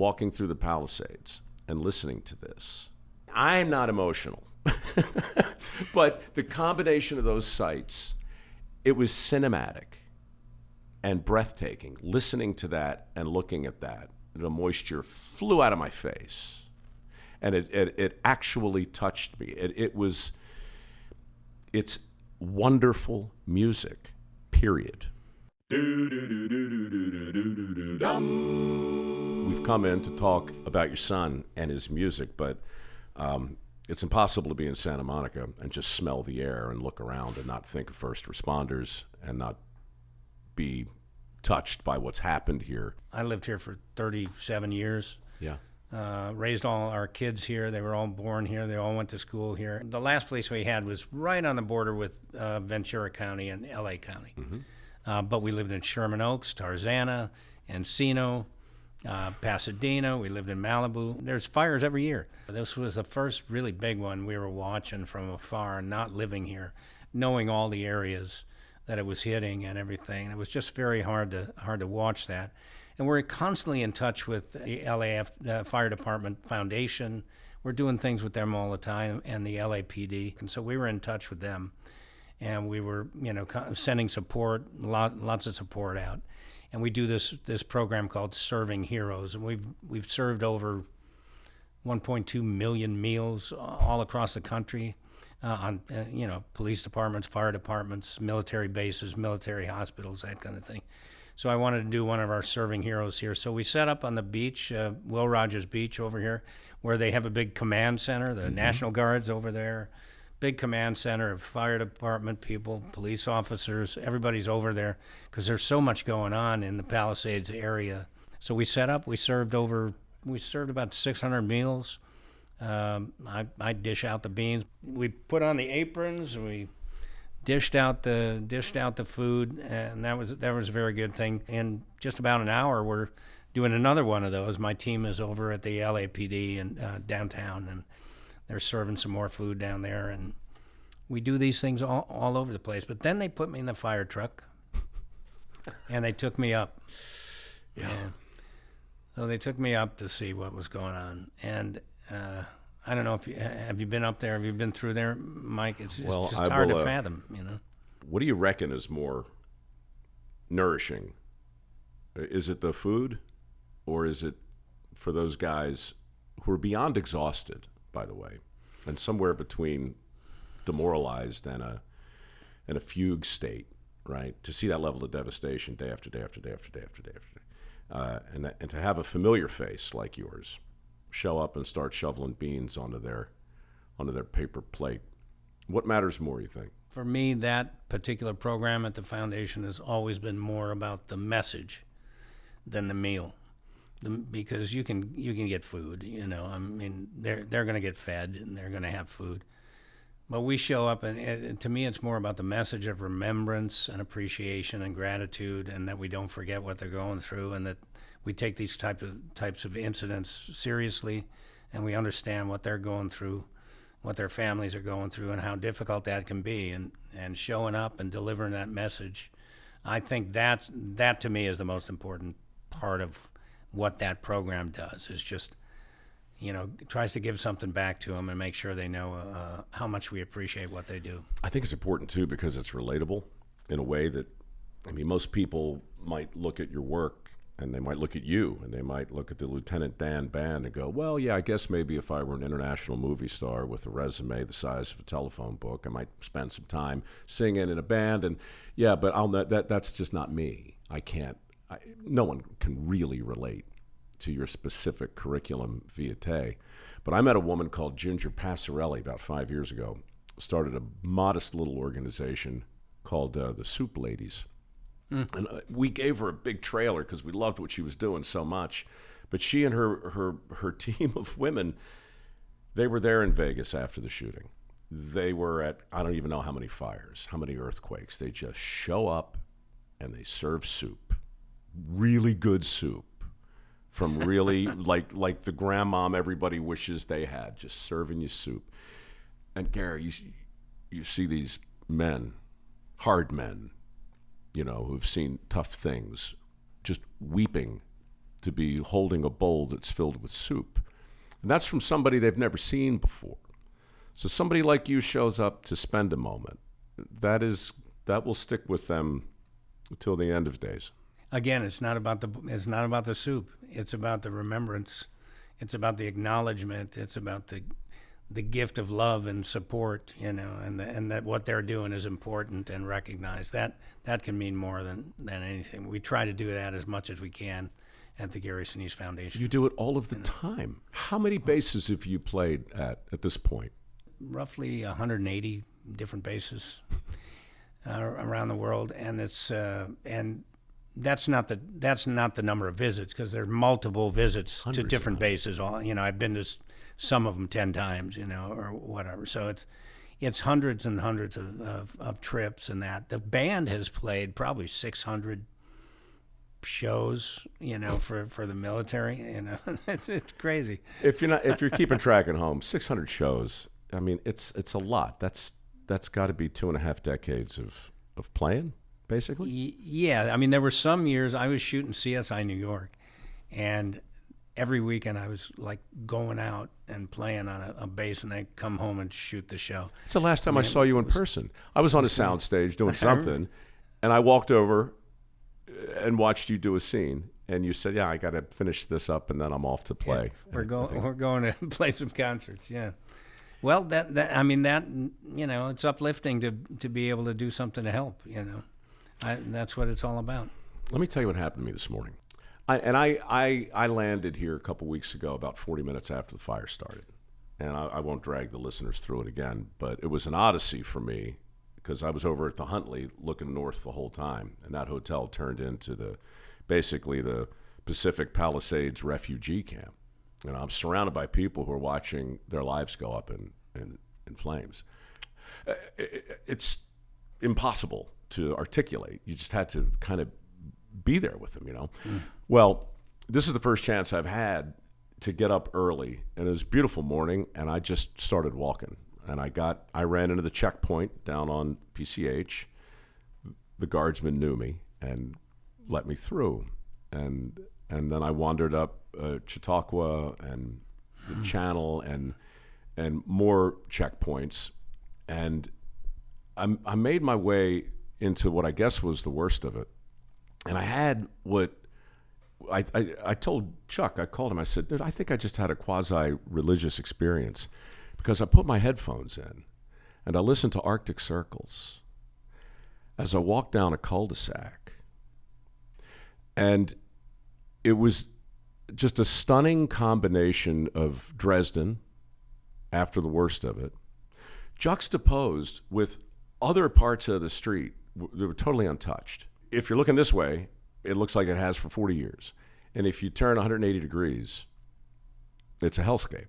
walking through the Palisades and listening to this. I'm not emotional, but the combination of those sights, it was cinematic and breathtaking. Listening to that and looking at that, the moisture flew out of my face, and it actually touched me. It's wonderful music, period. We've come in to talk about your son and his music, but it's impossible to be in Santa Monica and just smell the air and look around and not think of first responders and not be touched by what's happened here. I lived here for 37 years. Yeah. Raised all our kids here. They were all born here. They all went to school here. The last place we had was right on the border with Ventura County and LA County. Mm-hmm. But we lived in Sherman Oaks, Tarzana, Encino, Pasadena. We lived in Malibu. There's fires every year. This was the first really big one we were watching from afar, not living here, knowing all the areas that it was hitting and everything. It was just very hard to watch that. And we're constantly in touch with the LAF Fire Department Foundation. We're doing things with them all the time, and the LAPD. And so we were in touch with them, and we were, sending support, lots of support out. And we do this program called Serving Heroes, and we've served over 1.2 million meals all across the country on police departments, fire departments, military bases, military hospitals, that kind of thing. So I wanted to do one of our Serving Heroes here. So we set up on the beach, Will Rogers Beach over here, where they have a big command center, the National Guard's over there, big command center of fire department people, police officers, everybody's over there because there's so much going on in the Palisades area. So we set up, we served about 600 meals. I dish out the beans. We put on the aprons, we dished out the food, and that was a very good thing. In just about an hour, we're doing another one of those. My team is over at the LAPD and downtown, and they're serving some more food down there. And we do these things all over the place. But then they put me in the fire truck, and they took me up. Yeah. So they took me up to see what was going on, and I don't know if have you been up there? Have you been through there, Mike? It's just hard to fathom, What do you reckon is more nourishing? Is it the food, or is it for those guys who are beyond exhausted, by the way, and somewhere between demoralized and a fugue state, right? To see that level of devastation day after day after day after day after day after day, and to have a familiar face like yours show up and start shoveling beans onto their paper plate. What matters more, you think? For me, that particular program at the foundation has always been more about the message than the meal, because you can get food. I mean, they're going to get fed and they're going to have food, but we show up and to me, it's more about the message of remembrance and appreciation and gratitude, and that we don't forget what they're going through, and that we take these types of incidents seriously, and we understand what they're going through, what their families are going through, and how difficult that can be, and showing up and delivering that message. I think that to me is the most important part of what that program does, is just, tries to give something back to them and make sure they know how much we appreciate what they do. I think it's important too because it's relatable in a way that, most people might look at your work and they might look at you, and they might look at the Lieutenant Dan band and go, well, yeah, I guess maybe if I were an international movie star with a resume the size of a telephone book, I might spend some time singing in a band. And yeah, but that's just not me. No one can really relate to your specific curriculum vitae. But I met a woman called Ginger Passarelli about 5 years ago, started a modest little organization called the Soup Ladies. And we gave her a big trailer because we loved what she was doing so much. But she and her team of women, they were there in Vegas after the shooting. They were at, I don't even know how many fires, how many earthquakes. They just show up and they serve soup. Really good soup. From really, like the grandmom everybody wishes they had, just serving you soup. And Gary, you see these men, hard men, who've seen tough things, just weeping to be holding a bowl that's filled with soup. And that's from somebody they've never seen before. So somebody like you shows up to spend a moment. That will stick with them until the end of days. Again, it's not about the soup. It's about the remembrance. It's about the acknowledgement. It's about the gift of love and support, and that what they're doing is important and recognized. That can mean more than anything. We try to do that as much as we can at the Gary Sinise Foundation. You do it all of the time. How many bases have you played at this point? Roughly 180 different bases around the world, and that's not the number of visits, because there's multiple visits to different bases. I've been to some of them 10 times, or whatever. So it's hundreds and hundreds of trips, and that the band has played probably 600 shows, for the military. It's crazy. If you're keeping track at home, 600 shows. I mean, it's a lot. That's got to be 2.5 decades of playing, basically. Yeah, I mean, there were some years I was shooting CSI New York, and every weekend I was like going out and playing on a base, and I'd come home and shoot the show. It's the last time I saw you in person. I was on a sound stage doing something, and I walked over and watched you do a scene, and you said, "Yeah, I got to finish this up, and then I'm off to play." Yeah, we're going to play some concerts. Yeah. Well, it's uplifting to be able to do something to help. That's what it's all about. Let me tell you what happened to me this morning. I landed here a couple weeks ago, about 40 minutes after the fire started. And I won't drag the listeners through it again, but it was an odyssey for me because I was over at the Huntley looking north the whole time. And that hotel turned into basically the Pacific Palisades refugee camp. I'm surrounded by people who are watching their lives go up in flames. It's impossible to articulate. You just had to kind of be there with them, Well, this is the first chance I've had to get up early, and it was a beautiful morning, and I just started walking. And I ran into the checkpoint down on PCH. The guardsman knew me and let me through. And then I wandered up Chautauqua and the Channel and more checkpoints, and I made my way into what I guess was the worst of it. And I had what I told Chuck. I called him. I said, "Dude, I think I just had a quasi-religious experience because I put my headphones in and I listened to Arctic Circles as I walked down a cul-de-sac, and it was just a stunning combination of Dresden, after the worst of it, juxtaposed with other parts of the street that were totally untouched. If you're looking this way, it looks like it has for 40 years. And if you turn 180 degrees, it's a hellscape.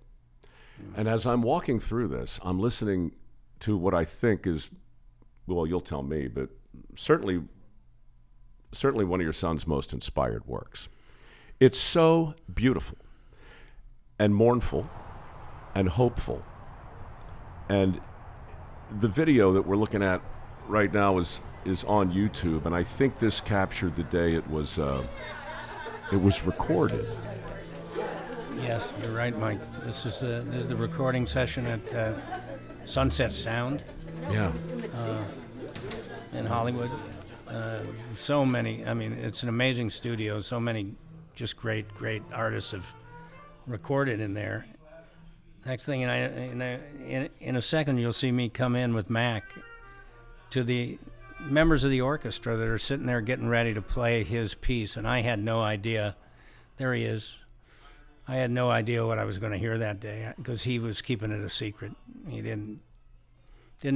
And as I'm walking through this, I'm listening to what I think is, well, you'll tell me, but certainly one of your son's most inspired works. It's so beautiful and mournful and hopeful. And the video that we're looking at right now is on YouTube, and I think this captured the day it was recorded. Yes, you're right, Mike. This is the recording session at Sunset Sound. Yeah. In Hollywood. So many. I mean, it's an amazing studio. So many just great artists have recorded in there. Next thing, in a second, you'll see me come in with Mac to the members of the orchestra that are sitting there getting ready to play his piece, and I had no idea. There he is. I had no idea what I was going to hear that day because he was keeping it a secret. He didn't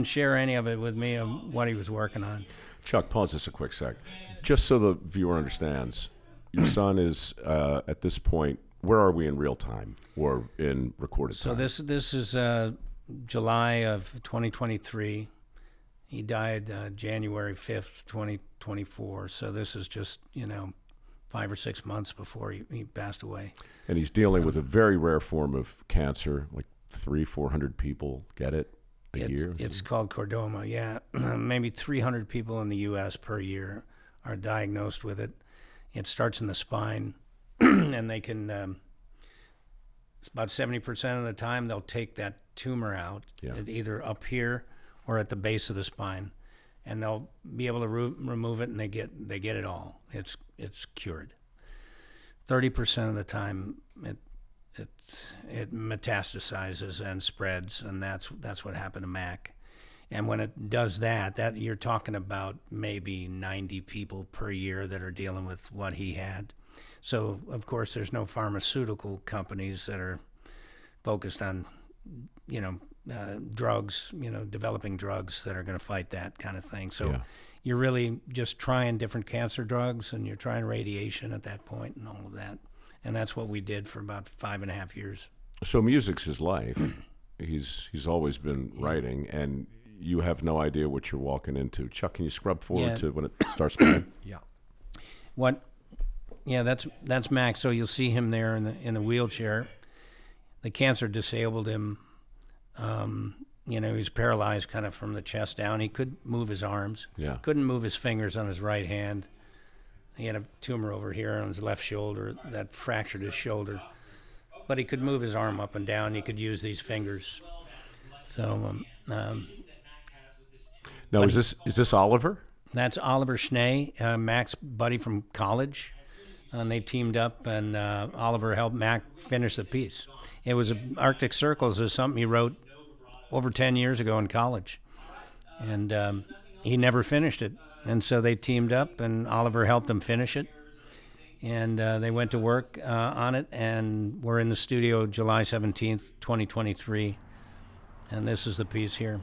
share any of it with me of what he was working on. Chuck, pause this a quick sec. Just so the viewer understands, your son is, at this point, where are we in real time or in recorded time? So this is July of 2023. He died January 5th, 2024. So this is just, 5 or 6 months before he passed away. And he's dealing with a very rare form of cancer, like 300-400 people get it a year? It's called chordoma, yeah. Maybe 300 people in the U.S. per year are diagnosed with it. It starts in the spine and they can, about 70% of the time, they'll take that tumor out, either up here or at the base of the spine, and they'll be able to remove it, and they get it all. It's cured. 30% of the time, it metastasizes and spreads, and that's what happened to Mac. And when it does that you're talking about maybe 90 people per year that are dealing with what he had. So, of course, there's no pharmaceutical companies that are focused on, drugs, developing drugs that are going to fight that kind of thing. So you're really just trying different cancer drugs, and you're trying radiation at that point and all of that. And that's what we did for about 5.5 years. So music's his life. He's always been writing, and you have no idea what you're walking into. Chuck, can you scrub forward to when it starts playing? Yeah. That's Mac. So you'll see him there in the wheelchair. The cancer disabled him. He's paralyzed kind of from the chest down. He could move his arms. Yeah. Couldn't move his fingers on his right hand. He had a tumor over here on his left shoulder that fractured his shoulder. But he could move his arm up and down. He could use these fingers. So, now, is this Oliver? That's Oliver Schnee, Mac's buddy from college. And they teamed up, and Oliver helped Mac finish the piece. It was Arctic Circles is something he wrote over 10 years ago in college. And he never finished it. And so they teamed up, and Oliver helped him finish it. And they went to work on it, and we're in the studio July 17th, 2023. And this is the piece here.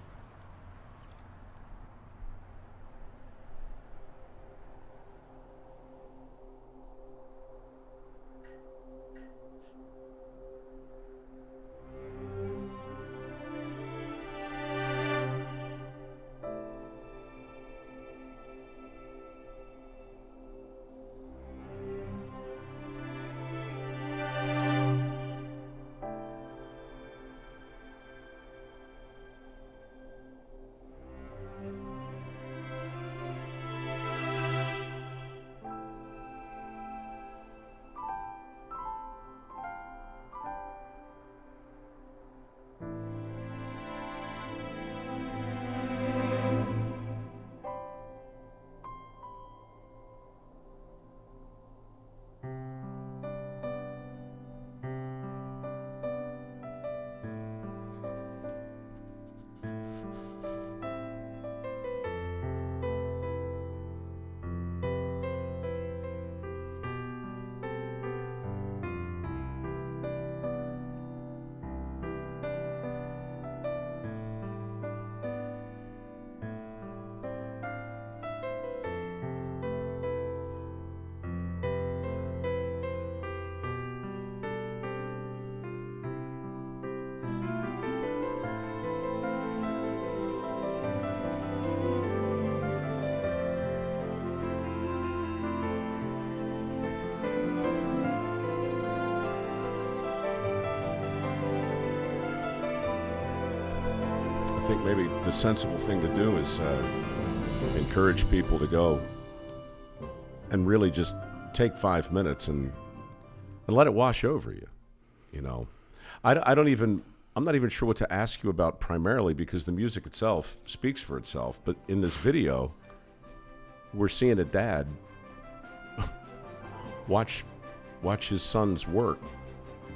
I think maybe the sensible thing to do is encourage people to go and really just take 5 minutes and let it wash over you. I'm not even sure what to ask you about primarily, because the music itself speaks for itself. But in this video, we're seeing a dad watch his son's work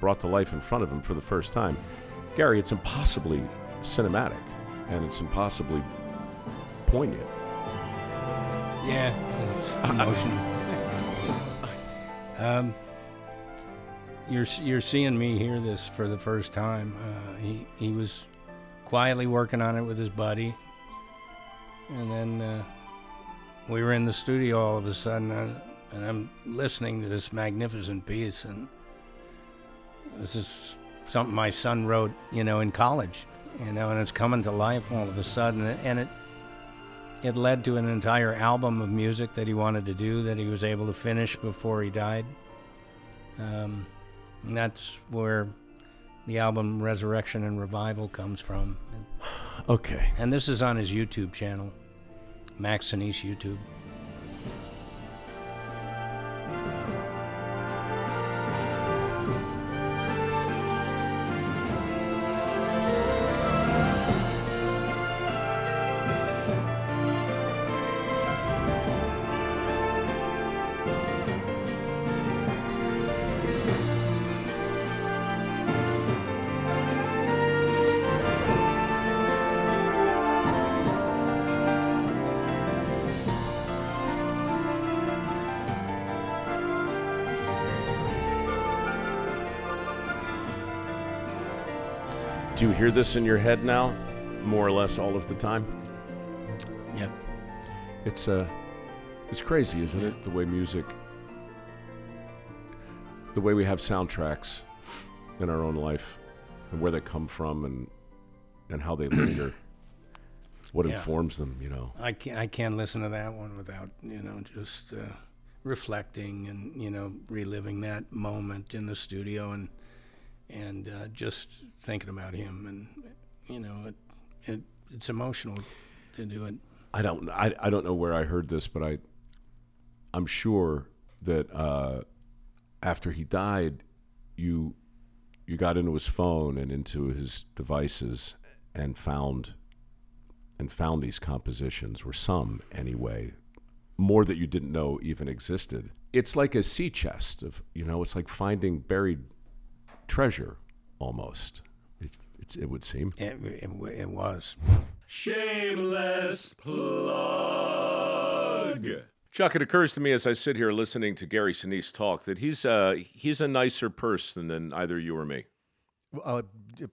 brought to life in front of him for the first time. Gary, it's impossibly cinematic, and it's impossibly poignant. Yeah, it's emotional. You're seeing me hear this for the first time. He was quietly working on it with his buddy, and then we were in the studio all of a sudden, and I'm listening to this magnificent piece, and this is something my son wrote, in college, and it's coming to life all of a sudden, and it led to an entire album of music that he wanted to do that he was able to finish before he died. And that's where the album Resurrection and Revival comes from. Okay. And this is on his YouTube channel, Mac Sinise YouTube. Do you hear this in your head now, more or less all of the time? Yeah. It's crazy, isn't it? The way we have soundtracks in our own life, and where they come from, and how they linger. What informs them, you know? I can't listen to that one without, just reflecting and, reliving that moment in the studio and just thinking about him. And, it's emotional to do it. I don't know where I heard this, but I'm sure that after he died, you got into his phone and into his devices and found these compositions, or some anyway, more that you didn't know even existed. It's like a sea chest of, it's like finding buried treasure almost. It would seem. It was. Shameless plug. Chuck, it occurs to me as I sit here listening to Gary Sinise talk that he's a nicer person than either you or me.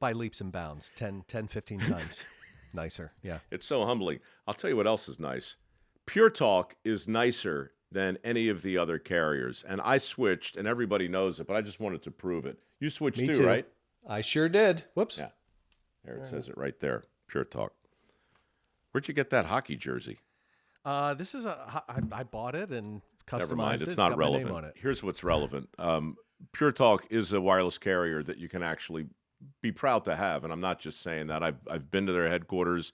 By leaps and bounds, 10, 15 times nicer, yeah. It's so humbling. I'll tell you what else is nice. Pure Talk is nicer than any of the other carriers. And I switched, and everybody knows it, but I just wanted to prove it. You switched too, right? I sure did. Whoops. Yeah. There it says it right there. Pure Talk. Where'd you get that hockey jersey? This is I bought it and customized Never mind. it. It's not got my relevant. name on it. Here's what's relevant. Pure Talk is a wireless carrier that you can actually be proud to have, and I'm not just saying that. I've been to their headquarters.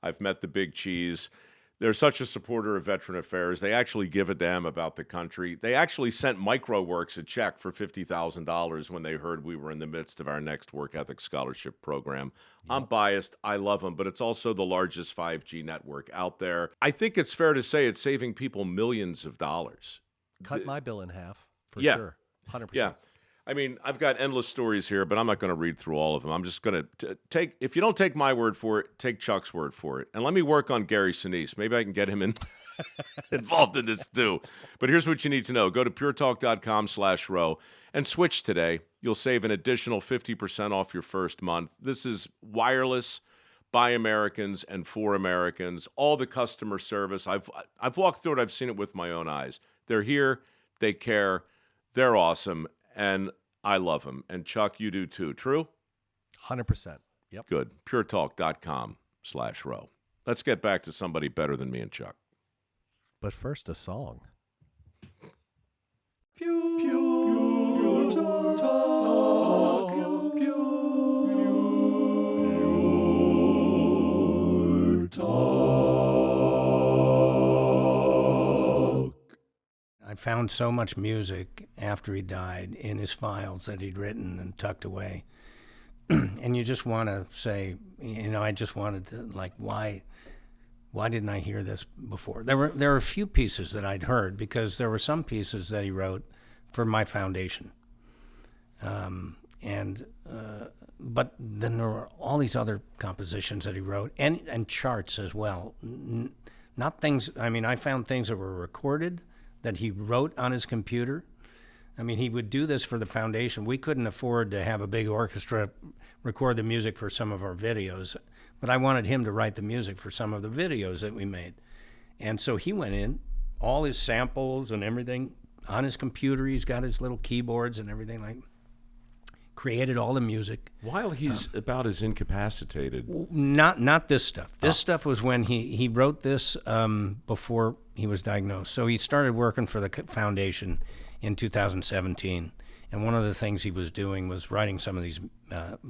I've met the big cheese. They're such a supporter of veteran affairs. They actually give a damn about the country. They actually sent MicroWorks a check for $50,000 when they heard we were in the midst of our next work ethic scholarship program. Yep. I'm biased. I love them, but it's also the largest 5G network out there. I think it's fair to say it's saving people millions of dollars. Cut my bill in half, for sure. 100%. Yeah. I mean, I've got endless stories here, but I'm not going to read through all of them. I'm just going to take, if you don't take my word for it, take Chuck's word for it. And let me work on Gary Sinise. Maybe I can get him involved in this too. But here's what you need to know. Go to puretalk.com/Rowe and switch today. You'll save an additional 50% off your first month. This is wireless by Americans and for Americans. All the customer service. I've walked through it. I've seen it with my own eyes. They're here. They care. They're awesome. And I love them. And Chuck, you do too. True? 100%. Yep. Good. puretalk.com/Rowe. Let's get back to somebody better than me and Chuck. But first, a song. Pure Talk. Pure Talk. I found so much music after he died in his files that he'd written and tucked away. And you just want to say, I just wanted to, like, why didn't I hear this before? There were a few pieces that I'd heard, because there were some pieces that he wrote for my foundation. But then there were all these other compositions that he wrote, and charts as well. Not things, I found things that were recorded that he wrote on his computer. He would do this for the foundation. We couldn't afford to have a big orchestra record the music for some of our videos, but I wanted him to write the music for some of the videos that we made. And so he went in, all his samples and everything on his computer. He's got his little keyboards and everything, created all the music. While he's about as incapacitated. Not this stuff. This stuff was when he wrote this before he was diagnosed. So he started working for the foundation in 2017. And one of the things he was doing was writing some of these,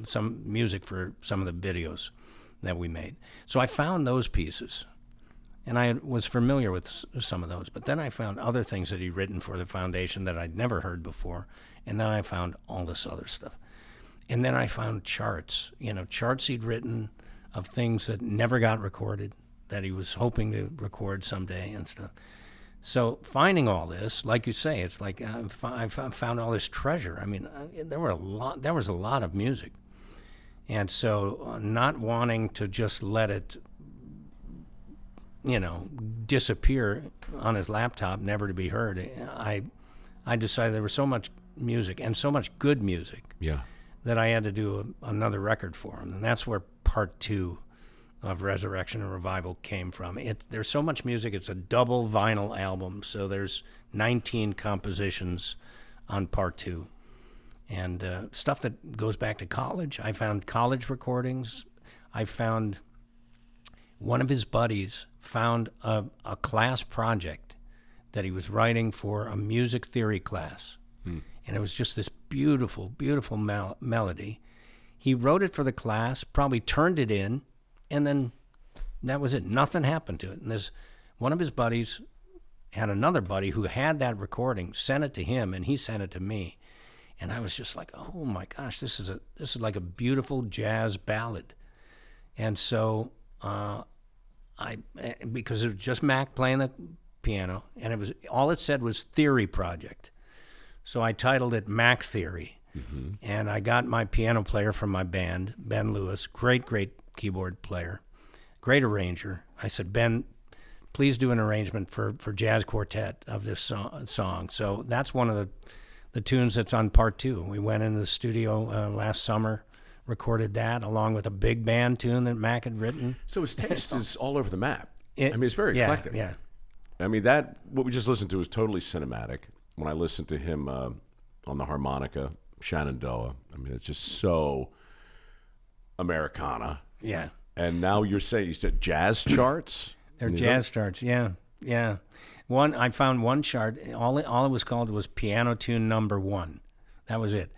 some music for some of the videos that we made. So I found those pieces. And I was familiar with some of those. But then I found other things that he'd written for the foundation that I'd never heard before. And then I found all this other stuff. And then I found charts, charts he'd written of things that never got recorded, that he was hoping to record someday and stuff. So finding all this, like you say, it's like I found all this treasure. There was a lot of music. And so not wanting to just let it, disappear on his laptop, never to be heard, I decided there was so much music and so much good music. Yeah. that I had to do another record for him, and that's where part 2 of Resurrection and Revival came from. There's so much music. It's a double vinyl album, so there's 19 compositions on part 2. And stuff that goes back to college. I found college recordings. I found one of his buddies found a class project that he was writing for a music theory class. And it was just this beautiful, beautiful melody. He wrote it for the class, probably turned it in, and then that was it. Nothing happened to it. And one of his buddies had another buddy who had that recording, sent it to him, and he sent it to me. And I was just like, oh my gosh, this is like a beautiful jazz ballad. And so because it was just Mac playing the piano, and all it said was Theory Project. So I titled it Mac Theory. And I got my piano player from my band, Ben Lewis, great keyboard player, great arranger. I said, Ben, please do an arrangement for jazz quartet of this song. So that's one of the tunes that's on part 2. We went into the studio last summer, recorded that along with a big band tune that Mac had written. So his taste is all over the map. It's very eclectic. Yeah. I mean, what we just listened to is totally cinematic. When I listened to him on the harmonica, Shenandoah, I mean, it's just so Americana. Yeah. And now you said jazz charts? They're jazz charts, yeah. I found one chart, all it was called was Piano Tune Number 1. That was it.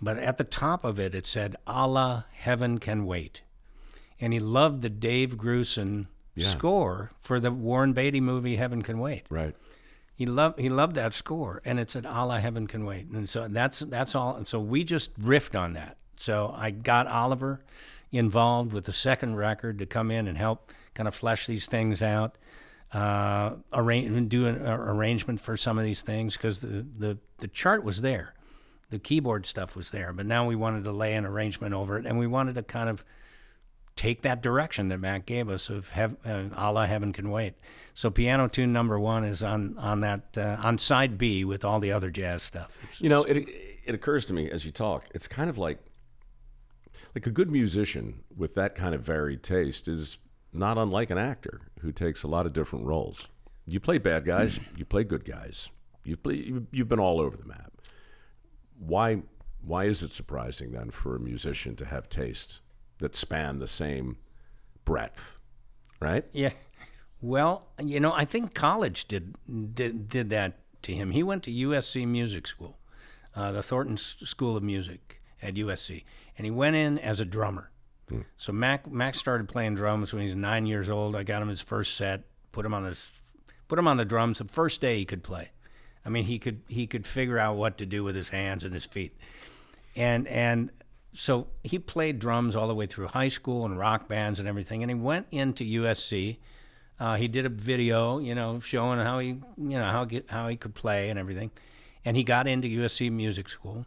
But at the top of it, it said, Allah, Heaven Can Wait. And he loved the Dave Grusin score for the Warren Beatty movie Heaven Can Wait. Right. He loved that score, and it said, Allah, Heaven Can Wait. And so that's all. And so we just riffed on that. So I got Oliver involved with the second record to come in and help kind of flesh these things out, do an arrangement for some of these things, because the chart was there. The keyboard stuff was there, but now we wanted to lay an arrangement over it, and we wanted to kind of take that direction that Mac gave us of Allah, Heaven Can Wait. So Piano Tune Number 1 is on that on side B with all the other jazz stuff. It occurs to me as you talk, it's kind of like a good musician with that kind of varied taste is not unlike an actor who takes a lot of different roles. You play bad guys, you play good guys. You've been all over the map. Why is it surprising then for a musician to have tastes that span the same breadth, right? Yeah. Well, I think college did that to him. He went to USC Music School, the Thornton School of Music at USC, and he went in as a drummer. So Mac started playing drums when he was 9 years old. I got him his first set, put him on the drums. The first day he could play. I mean, he could figure out what to do with his hands and his feet, and so he played drums all the way through high school and rock bands and everything. And he went into USC. He did a video, showing how he could play and everything, and he got into USC Music School.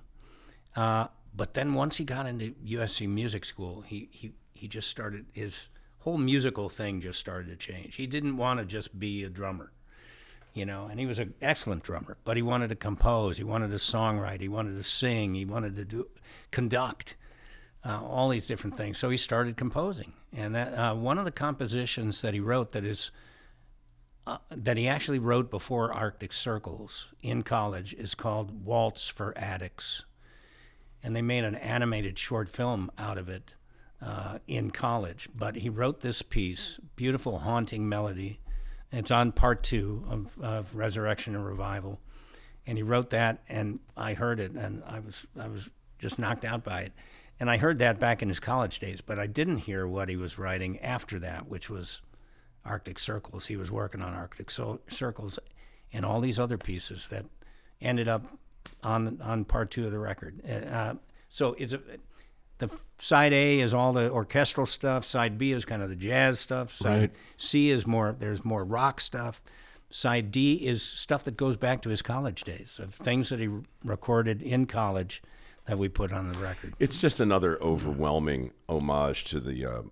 But then once he got into USC Music School, he just started, his whole musical thing just started to change. He didn't want to just be a drummer, and he was an excellent drummer, but he wanted to compose, he wanted to songwrite, he wanted to sing, he wanted to conduct, all these different things. So he started composing. And that one of the compositions that he wrote that he actually wrote before Arctic Circles in college is called Waltz for Addicts. And they made an animated short film out of it in college. But he wrote this piece, beautiful, haunting melody. It's on part 2 of Resurrection and Revival. And he wrote that, and I heard it, and I was just knocked out by it. And I heard that back in his college days, but I didn't hear what he was writing after that, which was Arctic Circles. He was working on Arctic Circles and all these other pieces that ended up on part 2 of the record. So the side A is all the orchestral stuff. Side B is kind of the jazz stuff. Side C is there's more rock stuff. Side D is stuff that goes back to his college days, of things that he recorded in college that we put on the record. It's just another overwhelming homage to the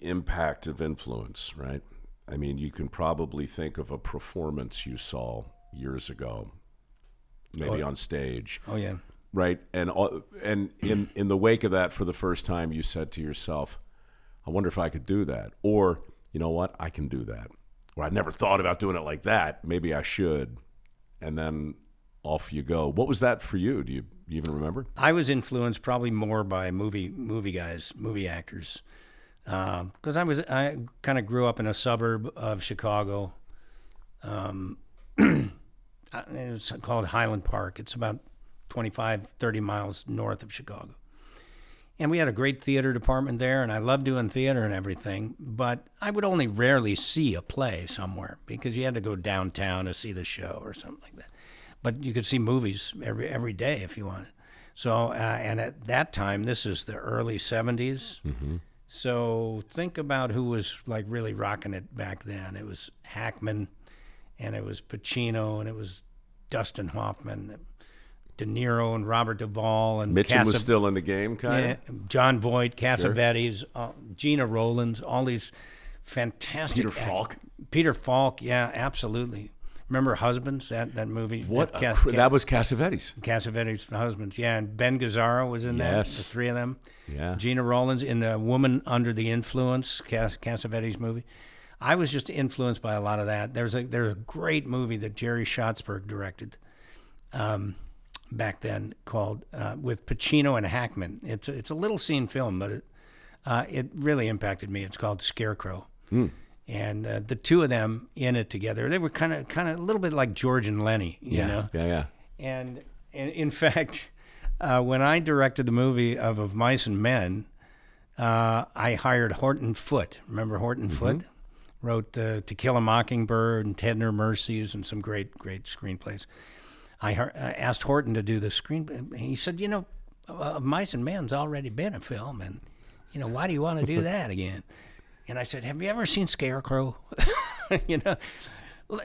impact of influence, right? I mean, you can probably think of a performance you saw years ago, maybe on stage. Oh, yeah. right? And in the wake of that, for the first time, you said to yourself, I wonder if I could do that. Or, you know what, I can do that. Or I never thought about doing it like that. Maybe I should. And then off you go. What was that for you? Do you even remember? I was influenced probably more by movie guys, movie actors, because I kind of grew up in a suburb of Chicago. It's called Highland Park. It's about 25, 30 miles north of Chicago. And we had a great theater department there, and I loved doing theater and everything, but I would only rarely see a play somewhere because you had to go downtown to see the show or something like that. But you could see movies every day if you wanted. So, and at that time, this is the early 70s. Mm-hmm. So think about who was like really rocking it back then. It was Hackman, and it was Pacino, and it was Dustin Hoffman, De Niro, and Robert Duvall, and Mitchum was still in the game, kind of. John Voight, Cassavetes, Gina Rowlands, all these fantastic. Peter Falk. Peter Falk, yeah, absolutely. Remember Husbands, that movie? What? That was Cassavetes. Cassavetes' Husbands, yeah. And Ben Gazzara was in that, the three of them. Yeah. Gina Rowlands in The Woman Under the Influence, Cassavetes' movie. I was just influenced by a lot of that. There's a great movie that Jerry Schatzberg directed back then called with Pacino and Hackman. It's a little scene film, but it really impacted me. It's called Scarecrow. Mm. And the two of them in it together, they were kind of a little bit like George and Lenny, you know? Yeah. And in fact, when I directed the movie of Mice and Men, I hired Horton Foote. Remember Horton Foote? Wrote To Kill a Mockingbird and Tender Mercies and some great screenplays. I asked Horton to do the screenplay. He said, Mice and Men's already been a film, and, why do you want to do that again? And I said, have you ever seen Scarecrow? And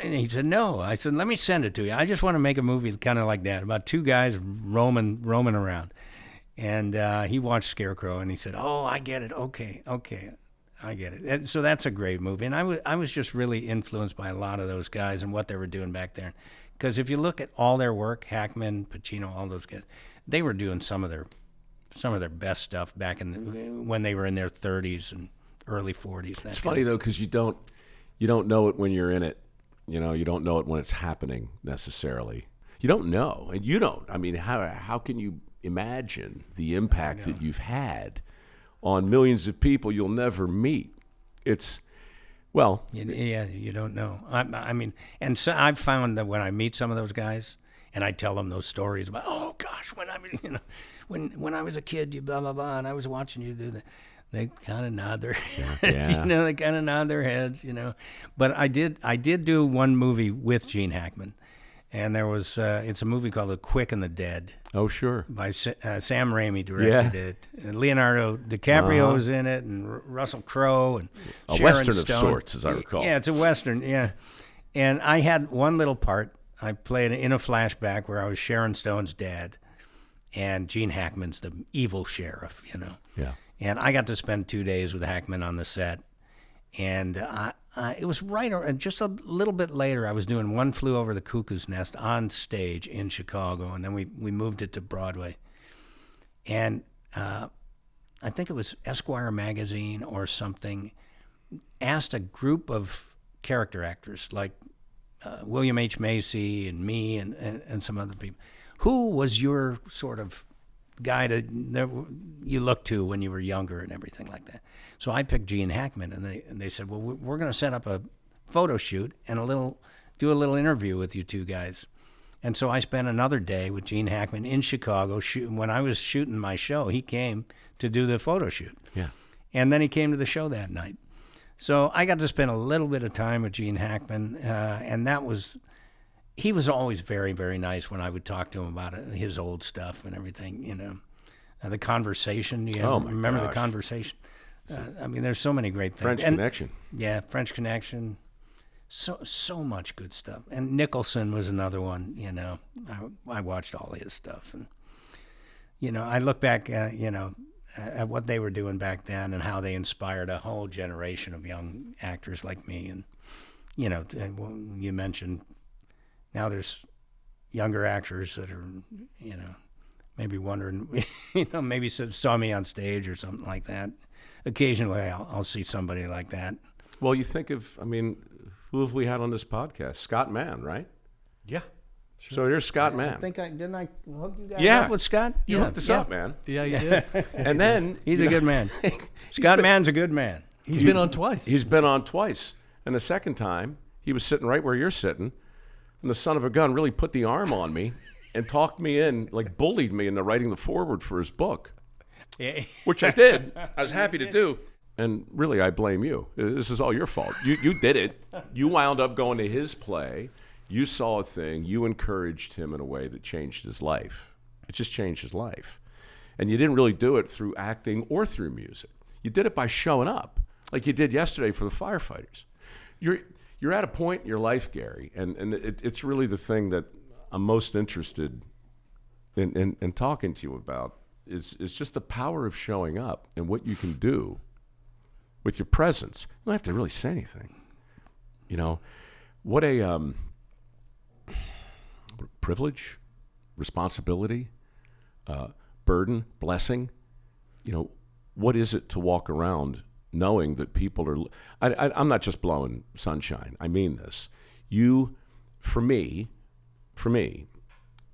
he said, no. I said, let me send it to you. I just want to make a movie kind of like that, about two guys roaming around. And he watched Scarecrow, and he said, oh, I get it. Okay, I get it. And so that's a great movie. And I was just really influenced by a lot of those guys and what they were doing back there. Because if you look at all their work, Hackman, Pacino, all those guys, they were doing some of their best stuff back when they were in their 30s and early 40s. It's funny though, because you don't know it when you're in it. You don't know it when it's happening necessarily. You don't know, and you don't. I mean, how can you imagine the impact that you've had on millions of people you'll never meet? It's you don't know. I mean, and so I've found that when I meet some of those guys and I tell them those stories about, oh gosh, when I was a kid, you blah blah blah, and I was watching you do that. They kind of nod their heads, they kind of nod their heads, But I did do one movie with Gene Hackman, and there was it's a movie called The Quick and the Dead. Oh, sure. By Sam Raimi directed it, and Leonardo DiCaprio was in it, and Russell Crowe, and a Sharon Western Stone. of sorts, as I recall. Yeah, it's a Western, yeah. And I had one little part. I played in a flashback where I was Sharon Stone's dad, and Gene Hackman's the evil sheriff, Yeah. And I got to spend 2 days with Hackman on the set. And it was just a little bit later, I was doing One Flew Over the Cuckoo's Nest on stage in Chicago, and then we moved it to Broadway. And I think it was Esquire magazine or something asked a group of character actors like William H. Macy and me and some other people, who was your sort of guy that you looked to when you were younger and everything like that. So I picked Gene Hackman, and they said, well, we're going to set up a photo shoot and do a little interview with you two guys. And so I spent another day with Gene Hackman in Chicago. When I was shooting my show, he came to do the photo shoot. Yeah. And then he came to the show that night. So I got to spend a little bit of time with Gene Hackman, and he was always very, very nice when I would talk to him about his old stuff and everything, The Conversation. Remember The Conversation? I mean, there's so many great things. French Connection. Yeah, French Connection. So much good stuff. And Nicholson was another one, I watched all his stuff. And, I look back, at what they were doing back then and how they inspired a whole generation of young actors like me. And, you mentioned now there's younger actors that are, maybe wondering, maybe saw me on stage or something like that. Occasionally, I'll see somebody like that. Well, you think of, who have we had on this podcast? Scott Mann, right? Yeah. So here's Scott Mann. I think didn't I hook you guys up with Scott? You hooked us up, man. Yeah, you did. And then he's a good man. Scott Mann's a good man. He's been on twice. He's been on twice. And the second time, he was sitting right where you're sitting, and the son of a gun really put the arm on me and talked me in, like bullied me into writing the foreword for his book, which I did. I was happy to do. And really, I blame you. This is all your fault. You did it. You wound up going to his play. You saw a thing. You encouraged him in a way that changed his life. It just changed his life. And you didn't really do it through acting or through music. You did it by showing up, like you did yesterday for the firefighters. You're at a point in your life, Gary, and it's really the thing that I'm most interested in talking to you about is just the power of showing up and what you can do with your presence. You don't have to really say anything. What a privilege, responsibility, burden, blessing. What is it to walk around knowing that people are, I'm not just blowing sunshine. I mean this. For me,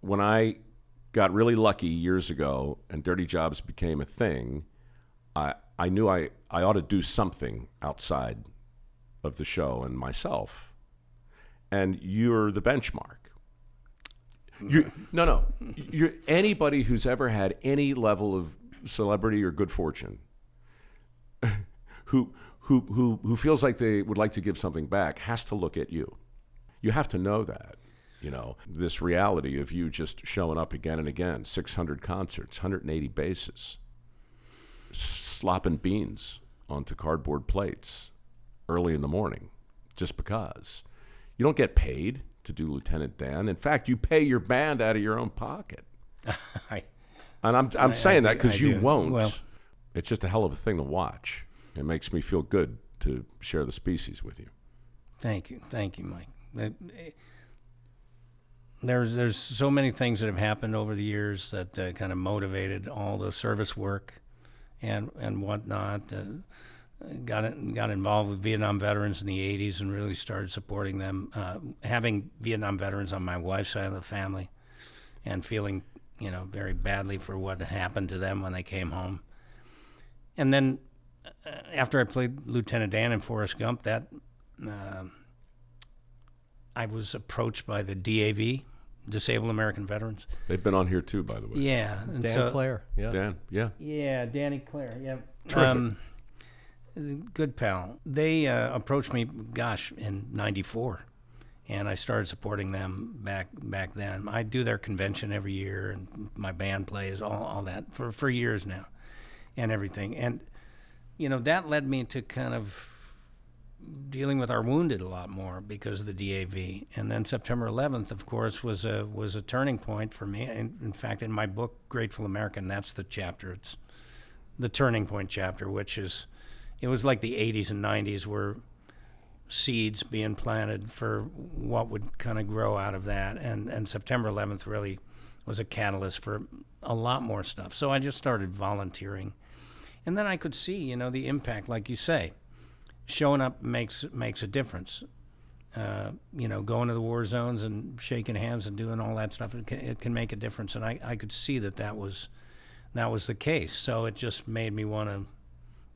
when I got really lucky years ago and Dirty Jobs became a thing, I knew I ought to do something outside of the show and myself. And you're the benchmark. You're anybody who's ever had any level of celebrity or good fortune who feels like they would like to give something back has to look at you. You have to know that, this reality of you just showing up again and again, 600 concerts, 180 bases, slopping beans onto cardboard plates early in the morning just because. You don't get paid to do Lieutenant Dan. In fact, you pay your band out of your own pocket. And I'm saying that because you won't. Well, it's just a hell of a thing to watch. It makes me feel good to share the species with you. Thank you, Mike. There's so many things that have happened over the years that kind of motivated all the service work and whatnot. Got involved with Vietnam veterans in the 80s and really started supporting them. Having Vietnam veterans on my wife's side of the family and feeling, very badly for what happened to them when they came home. And then after I played Lieutenant Dan in Forrest Gump, I was approached by the DAV, Disabled American Veterans. They've been on here too, by the way. Yeah. And Dan Clare. Yeah. Dan, yeah. Yeah, Danny Clare, yeah. Terrific. Good pal. They approached me, in '94, and I started supporting them back then. I do their convention every year, and my band plays, all that, for years now, and everything. And, that led me to kind of dealing with our wounded a lot more because of the DAV. And then September 11th, of course, was a turning point for me. And in fact, in my book, Grateful American, that's the chapter. It's the turning point chapter, which is, it was like the 80s and 90s were seeds being planted for what would kind of grow out of that. And September 11th really was a catalyst for a lot more stuff. So I just started volunteering. And then I could see, the impact, like you say. Showing up makes a difference. Going to the war zones and shaking hands and doing all that stuff, it can make a difference. And I could see that was the case. So it just made me want to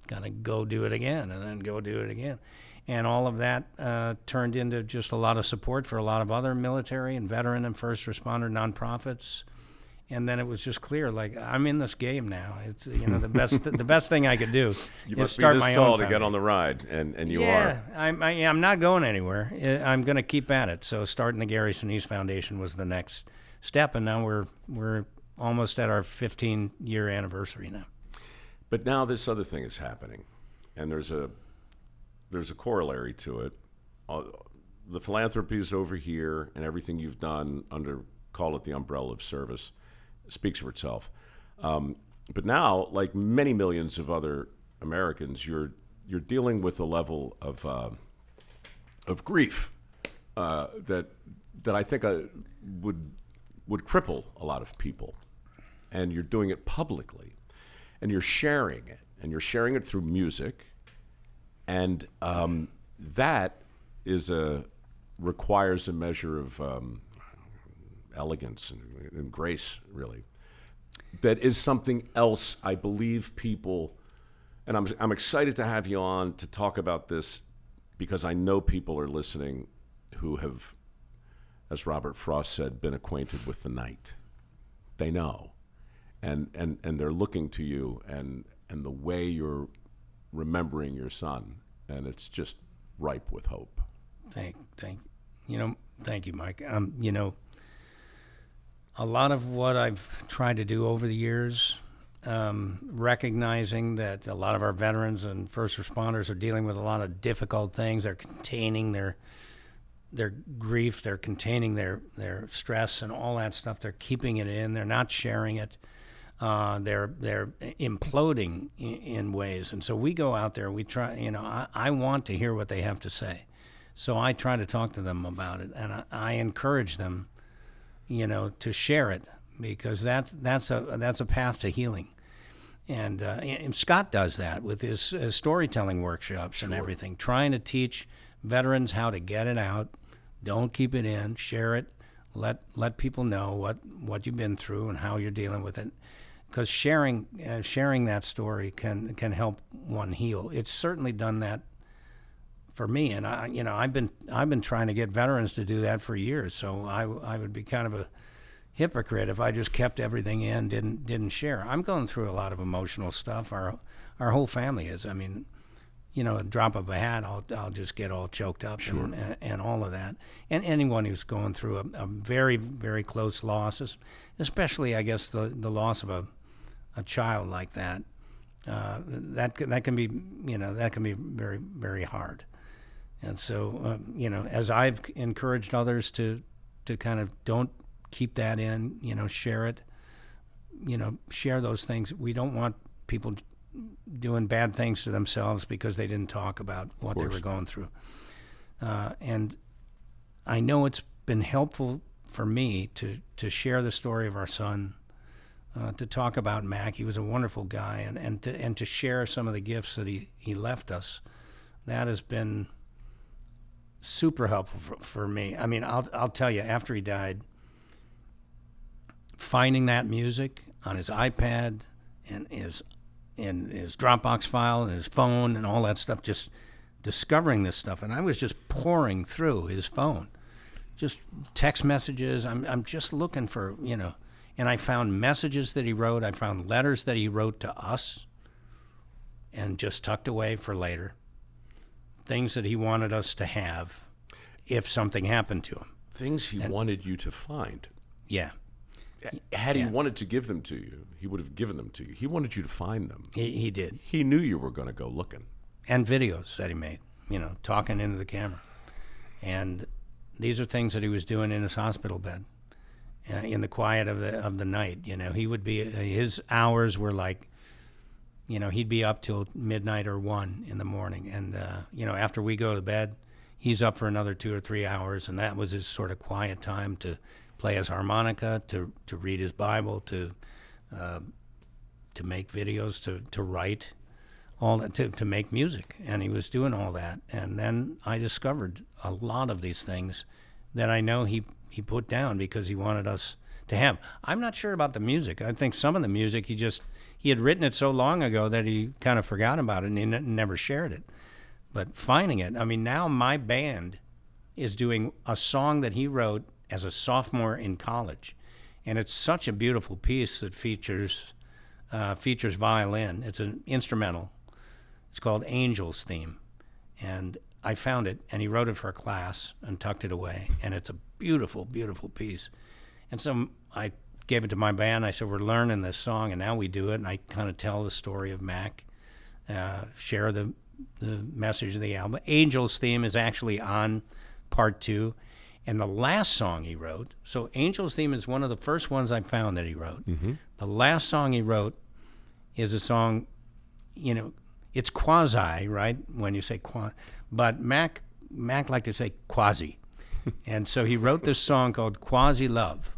kind of go do it again and then go do it again. And all of that turned into just a lot of support for a lot of other military and veteran and first responder nonprofits. And then it was just clear, like, I'm in this game now. It's the best thing I could do is start my own. You must be this tall to get on the ride, and you are. Yeah, I'm not going anywhere. I'm going to keep at it. So starting the Gary Sinise Foundation was the next step, and now we're almost at our 15-year anniversary now. But now this other thing is happening, and there's a corollary to it. The philanthropy is over here, and everything you've done under, call it the umbrella of service, speaks for itself. But now, like many millions of other Americans, you're dealing with a level of grief that I think would cripple a lot of people. and you're doing it publicly, and you're sharing it, and you're sharing it through music, and that requires a measure of elegance and grace, really. That is something else I believe people, and I'm excited to have you on to talk about this, because I know people are listening who have, as Robert Frost said, been acquainted with the night. They know, and they're looking to you and the way you're remembering your son, and it's just ripe with hope. Thank you, Mike. A lot of what I've tried to do over the years, recognizing that a lot of our veterans and first responders are dealing with a lot of difficult things. They're containing their grief, they're containing their stress and all that stuff. They're keeping it in. They're not sharing it. They're imploding in ways. And so we go out there. We try. I want to hear what they have to say. So I try to talk to them about it, and I encourage them, to share it, because that's a path to healing. And Scott does that with his storytelling workshops and everything, trying to teach veterans how to get it out. Don't keep it in. Share it. Let people know what you've been through and how you're dealing with it, because sharing that story can help one heal. It's certainly done that for me, and I've been trying to get veterans to do that for years. So I would be kind of a hypocrite if I just kept everything in, didn't share. I'm going through a lot of emotional stuff. Our whole family is. I mean, a drop of a hat, I'll just get all choked up. Sure. and all of that. And anyone who's going through a very, very close loss, especially I guess the loss of a child like that, that can be very, very hard. And so, as I've encouraged others to kind of don't keep that in, share it, share those things. We don't want people doing bad things to themselves because they didn't talk about what they were going through. And I know it's been helpful for me to share the story of our son, to talk about Mac. He was a wonderful guy, and to share some of the gifts that he left us. That has been super helpful for me. I mean, I'll tell you, after he died, finding that music on his iPad and his Dropbox file and his phone and all that stuff, just discovering this stuff, and I was just pouring through his phone, just text messages. I'm just looking for, and I found messages that he wrote. I found letters that he wrote to us and just tucked away for later. Things that he wanted us to have if something happened to him. Things he wanted you to find. Yeah. Had he wanted to give them to you, he would have given them to you. He wanted you to find them. He did. He knew you were going to go looking. And videos that he made, talking into the camera. And these are things that he was doing in his hospital bed, in the quiet of the night. He would be, his hours were like, he'd be up till midnight or 1 in the morning. And, after we go to bed, he's up for another 2 or 3 hours. And that was his sort of quiet time to play his harmonica, to read his Bible, to make videos, to write, all that, to make music. And he was doing all that. And then I discovered a lot of these things that I know he put down because he wanted us to have. I'm not sure about the music. I think some of the music he had written it so long ago that he kind of forgot about it and he never shared it. But finding it, I mean, now my band is doing a song that he wrote as a sophomore in college. And it's such a beautiful piece that features violin. It's an instrumental. It's called Angel's Theme. And I found it, and he wrote it for a class and tucked it away. And it's a beautiful, beautiful piece. And so I gave it to my band. I said, we're learning this song, and now we do it. And I kind of tell the story of Mac, share the message of the album. Angel's Theme is actually on part 2. And the last song he wrote, so Angel's Theme is one of the first ones I found that he wrote. Mm-hmm. The last song he wrote is a song, it's quasi, right, when you say quasi. But Mac liked to say quasi. And so he wrote this song called Quasi Love.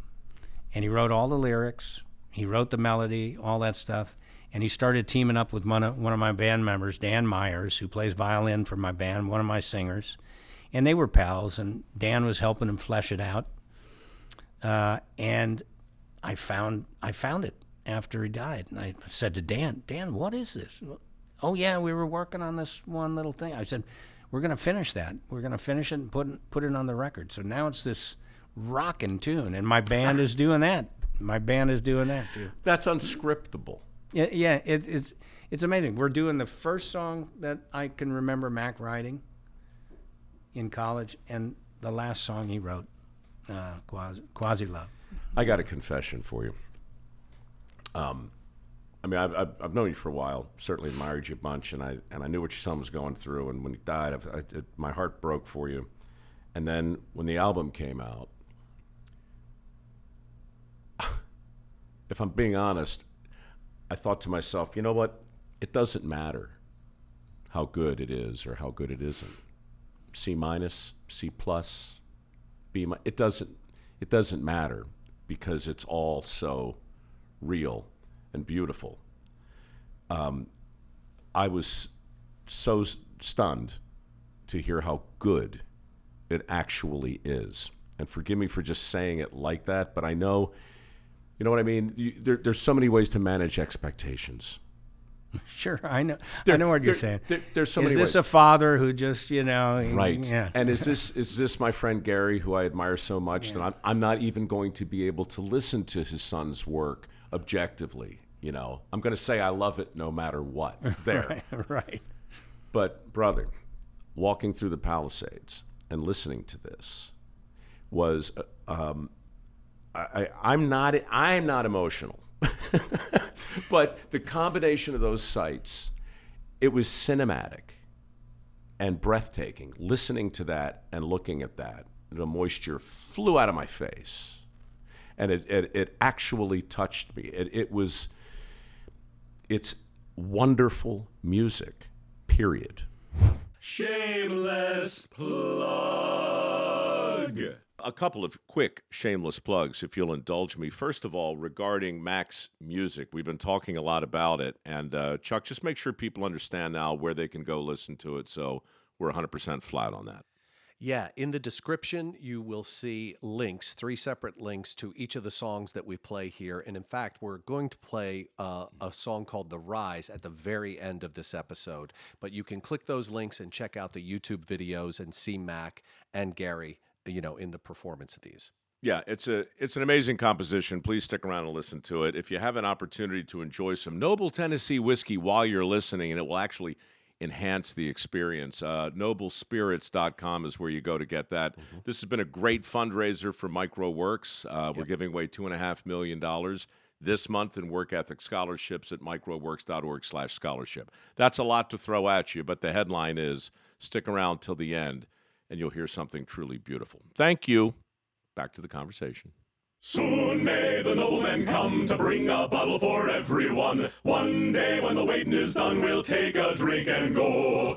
And he wrote all the lyrics, He wrote the melody, all that stuff. And he started teaming up with one of my band members, Dan Myers, who plays violin for my band, one of my singers. And they were pals, and Dan was helping him flesh it out. And I found it after he died. And I said to Dan, what is this? Oh, yeah, we were working on this one little thing. I said, we're going to finish that. We're going to finish it and put it on the record. So now it's this rockin' tune, and my band is doing that. My band is doing that, too. That's unscriptable. Yeah, it's amazing. We're doing the first song that I can remember Mac writing in college, and the last song he wrote, Quasi Love. I got a confession for you. I mean, I've known you for a while. Certainly admired you a bunch, and I knew what your son was going through. And when he died, my heart broke for you. And then when the album came out, if I'm being honest, I thought to myself, you know what? It doesn't matter how good it is or how good it isn't. C minus, C plus, B minus. It doesn't matter because it's all so real and beautiful. I was so stunned to hear how good it actually is. And forgive me for just saying it like that, but I know, you know what I mean? There's so many ways to manage expectations. Sure, I know. I know what you're saying. There's so many ways. Is this a father who just, right? Yeah. And is this my friend Gary, who I admire so much that I'm not even going to be able to listen to his son's work objectively? I'm going to say I love it no matter what. There, right. But brother, walking through the Palisades and listening to this was. I'm not emotional, but the combination of those sights, it was cinematic and breathtaking. Listening to that and looking at that, the moisture flew out of my face, and it actually touched me. It's wonderful music, period. Shameless plug. A couple of quick shameless plugs, if you'll indulge me. First of all, regarding Mac's music, we've been talking a lot about it. And Chuck, just make sure people understand now where they can go listen to it. So we're 100% flat on that. Yeah, in the description, you will see links, 3 separate links to each of the songs that we play here. And in fact, we're going to play a song called The Rise at the very end of this episode. But you can click those links and check out the YouTube videos and see Mac and Gary, in the performance of these. Yeah, it's an amazing composition. Please stick around and listen to it. If you have an opportunity to enjoy some Noble Tennessee whiskey while you're listening, and it will actually enhance the experience. Noblespirits.com is where you go to get that. Mm-hmm. This has been a great fundraiser for MicroWorks. We're giving away $2.5 million this month in work ethic scholarships at microworks.org/scholarship. That's a lot to throw at you, but the headline is stick around till the end and you'll hear something truly beautiful. Thank you. Back to the conversation. Soon may the noblemen come to bring a bottle for everyone. One day when the waiting is done, we'll take a drink and go.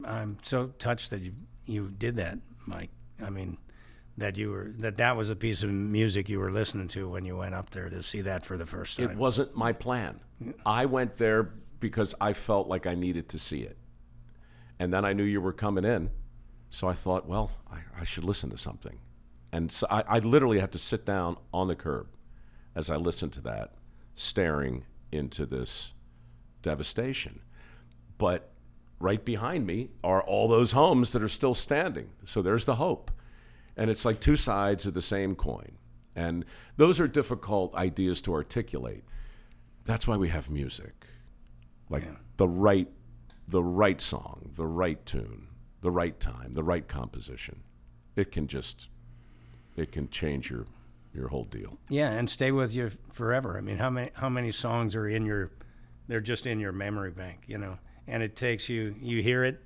I'm so touched that you did that, Mike. I mean, that was a piece of music you were listening to when you went up there to see that for the first time. It wasn't my plan. I went there because I felt like I needed to see it. And then I knew you were coming in, so I thought, well, I should listen to something. And so I literally had to sit down on the curb as I listened to that, staring into this devastation. But right behind me are all those homes that are still standing. So there's the hope. And it's like two sides of the same coin. And those are difficult ideas to articulate. That's why we have music. Like the right song, the right tune, the right time, the right composition. It can change your whole deal. Yeah, and stay with you forever. I mean, how many songs are they're just in your memory bank, And it takes you hear it,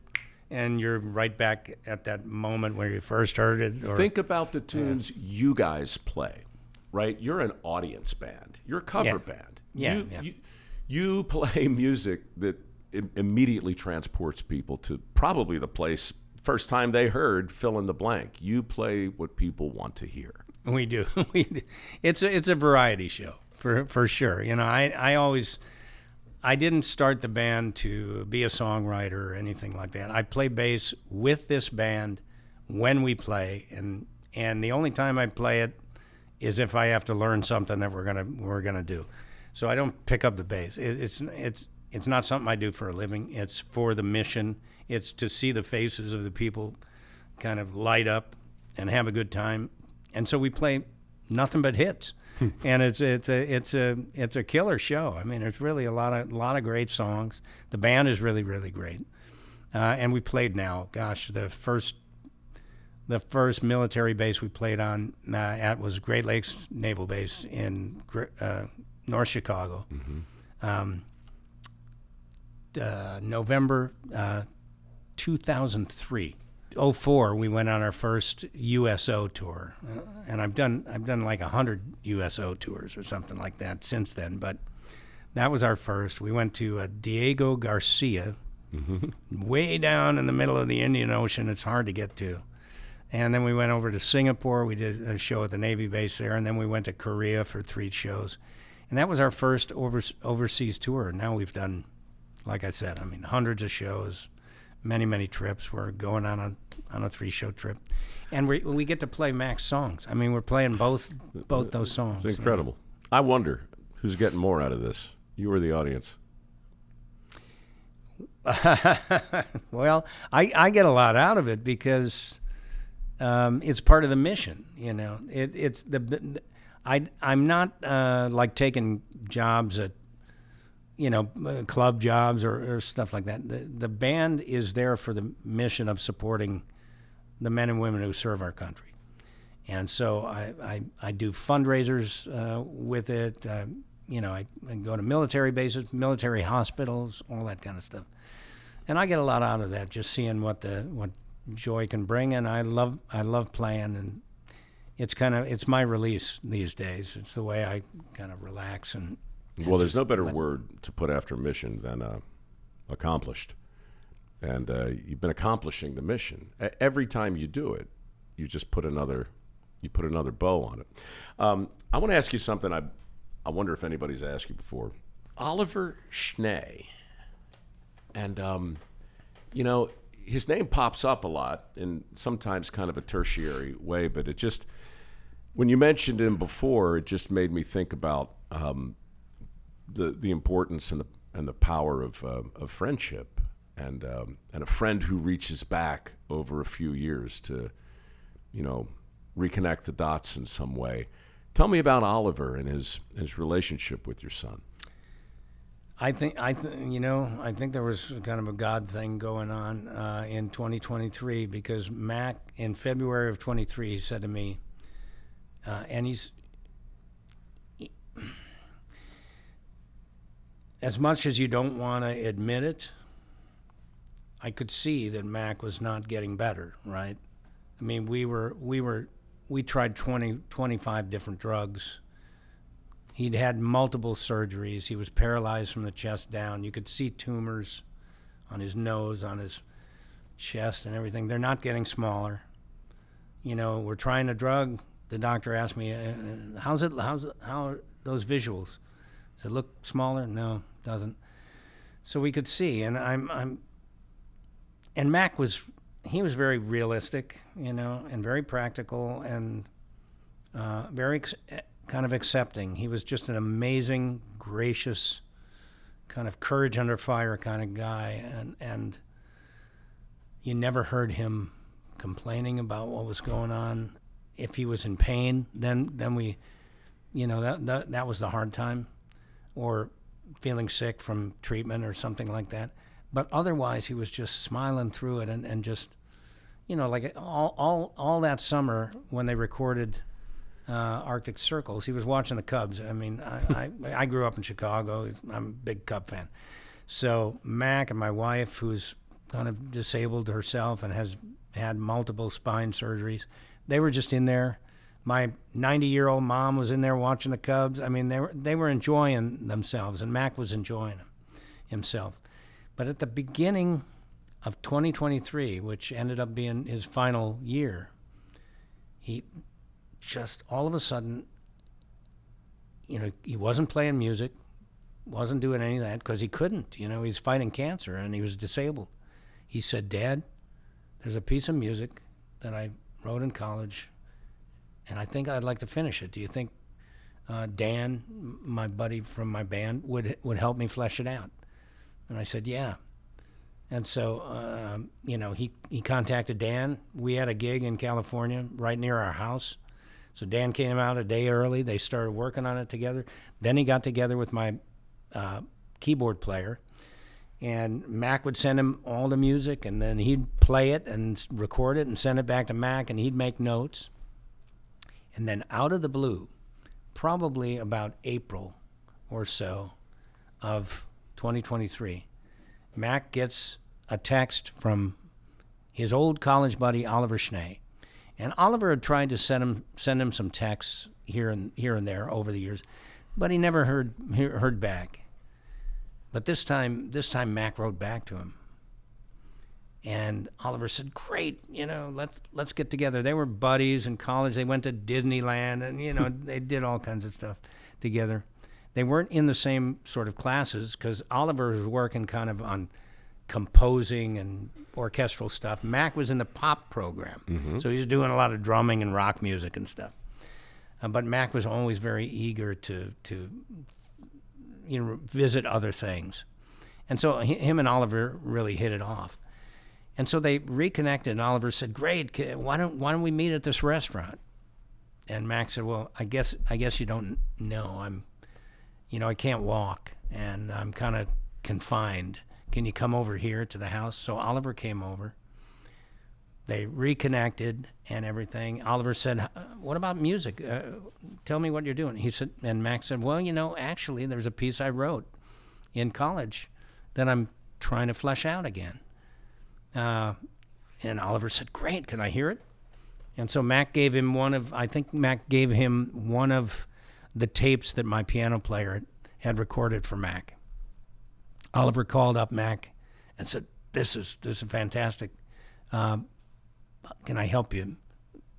and you're right back at that moment where you first heard it. Think about the tunes you guys play, right? You're an audience band. You're a cover band. You play music that immediately transports people to probably the place first time they heard fill in the blank. You play what people want to hear. We do. It's a variety show. for sure. You know, I didn't start the band to be a songwriter or anything like that. I play bass with this band when we play, and the only time I play it is if I have to learn something that we're gonna do. So I don't pick up the bass. It's not something I do for a living. It's for the mission. It's to see the faces of the people kind of light up and have a good time. And so we play nothing but hits. And it's a killer show. I mean, there's really a lot of great songs. The band is really, really great. And we played now, gosh, the first military base we played on at was Great Lakes Naval Base in North Chicago. November 2003. 2004, we went on our first USO tour, and I've done like 100 USO tours or something like that since then. But that was our first. We went to Diego Garcia, way down in the middle of the Indian Ocean. It's hard to get to. And then we went over to Singapore. We did a show at the Navy base there, and then we went to Korea for 3 shows. And that was our first overseas tour. Now we've done, like I said, I mean, hundreds of shows. Many, many trips. We're going on a 3-show trip, and we get to play Mac's songs. I mean, we're playing both those songs. It's incredible. I wonder who's getting more out of this, you or the audience. Well, I get a lot out of it because it's part of the mission. You know, I'm not like taking jobs at, you know, club jobs or stuff like that. The band is there for the mission of supporting the men and women who serve our country. And so I do fundraisers with it. You know, I go to military bases, military hospitals, all that kind of stuff. And I get a lot out of that, just seeing what joy can bring. And I love playing, and it's my release these days. It's the way I kind of relax and. Well, there's no better word to put after mission than accomplished. And you've been accomplishing the mission. Every time you do it, you just put another bow on it. I want to ask you something I wonder if anybody's asked you before. Oliver Schnee. And, you know, his name pops up a lot in sometimes kind of a tertiary way, but it just, when you mentioned him before, it just made me think about the importance and the power of friendship, and a friend who reaches back over a few years to, you know, reconnect the dots in some way. Tell me about Oliver and his relationship with your son. I think there was kind of a God thing going on in 2023, because Mac, in February of 23, he said to me, and he's, as much as you don't want to admit it, I could see that Mac was not getting better, right? I mean, we tried 25 different drugs. He'd had multiple surgeries. He was paralyzed from the chest down. You could see tumors on his nose, on his chest and everything. They're not getting smaller. You know, we're trying a drug. The doctor asked me, how are those visuals? Does it look smaller? No, it doesn't. So we could see, and and Mac was very realistic, you know, and very practical, and very kind of accepting. He was just an amazing, gracious, kind of courage under fire kind of guy, and you never heard him complaining about what was going on. If he was in pain, then we, you know, that was the hard time, or feeling sick from treatment or something like that. But otherwise, he was just smiling through it, and just, you know, like all that summer when they recorded Arctic Circles, he was watching the Cubs. I mean, I grew up in Chicago. I'm a big Cub fan. So Mac and my wife, who's kind of disabled herself and has had multiple spine surgeries, they were just in there. My 90-year-old mom was in there watching the Cubs. I mean, they were enjoying themselves, and Mac was enjoying himself. But at the beginning of 2023, which ended up being his final year, he just all of a sudden, he wasn't playing music, wasn't doing any of that because he couldn't. He's fighting cancer and he was disabled. He said, "Dad, there's a piece of music that I wrote in college, and I think I'd like to finish it. Do you think Dan, my buddy from my band, would help me flesh it out?" And I said, "Yeah." And so, he contacted Dan. We had a gig in California right near our house. So Dan came out a day early. They started working on it together. Then he got together with my keyboard player, and Mac would send him all the music, and then he'd play it and record it and send it back to Mac, and he'd make notes. And then out of the blue, probably about April or so of 2023, Mac gets a text from his old college buddy, Oliver Schnee. And Oliver had tried to send him some texts here and there over the years, but he never heard back. But this time Mac wrote back to him. And Oliver said, "Great, let's get together." They were buddies in college. They went to Disneyland, and they did all kinds of stuff together. They weren't in the same sort of classes because Oliver was working kind of on composing and orchestral stuff. Mac was in the pop program, so he was doing a lot of drumming and rock music and stuff. But Mac was always very eager to visit other things, and so him and Oliver really hit it off. And so they reconnected, and Oliver said, "Great, why don't we meet at this restaurant?" And Mac said, "Well, I guess you don't know. I can't walk, and I'm kind of confined. Can you come over here to the house?" So Oliver came over. They reconnected and everything. Oliver said, "What about music? Tell me what you're doing." He said, and Mac said, "Well, actually, there's a piece I wrote in college that I'm trying to flesh out again." And Oliver said, "Great, can I hear it?" And so Mac gave him one of the tapes that my piano player had recorded for Mac. Oliver called up Mac and said, "This is fantastic. Can I help you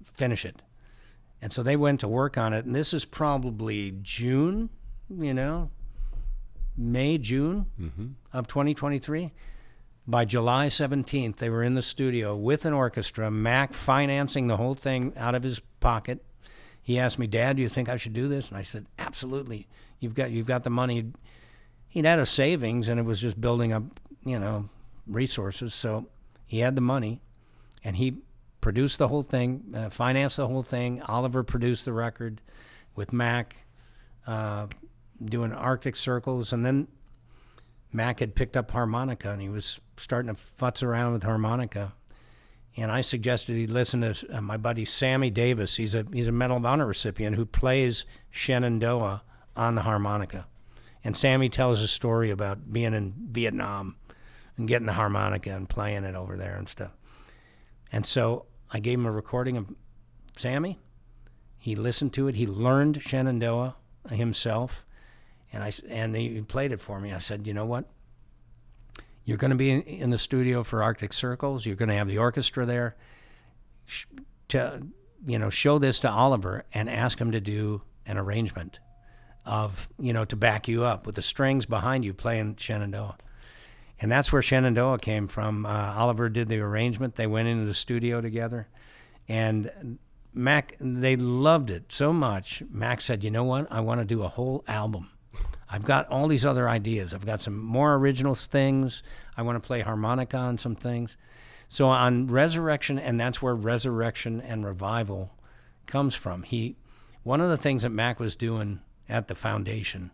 finish it?" And so they went to work on it, and this is probably June, May, June of 2023. By July 17th, they were in the studio with an orchestra, Mac financing the whole thing out of his pocket. He asked me, "Dad, do you think I should do this?" And I said, "Absolutely. You've got the money." He'd had a savings, and it was just building up, resources. So he had the money, and he produced the whole thing, financed the whole thing. Oliver produced the record with Mac, doing Arctic Circles, and then Mac had picked up harmonica, and he was starting to futz around with harmonica. And I suggested he listen to my buddy Sammy Davis. He's a Medal of Honor recipient who plays Shenandoah on the harmonica. And Sammy tells a story about being in Vietnam and getting the harmonica and playing it over there and stuff. And so I gave him a recording of Sammy. He listened to it. He learned Shenandoah himself, and he played it for me. I said, "You know what? You're going to be in the studio for Arctic Circles. You're going to have the orchestra there. Show this to Oliver and ask him to do an arrangement of, to back you up with the strings behind you playing Shenandoah." And that's where Shenandoah came from. Oliver did the arrangement. They went into the studio together. And Mac, they loved it so much. Mac said, "You know what? I want to do a whole album. I've got all these other ideas. I've got some more original things. I want to play harmonica on some things." So on Resurrection, and that's where Resurrection and Revival comes from. One of the things that Mac was doing at the foundation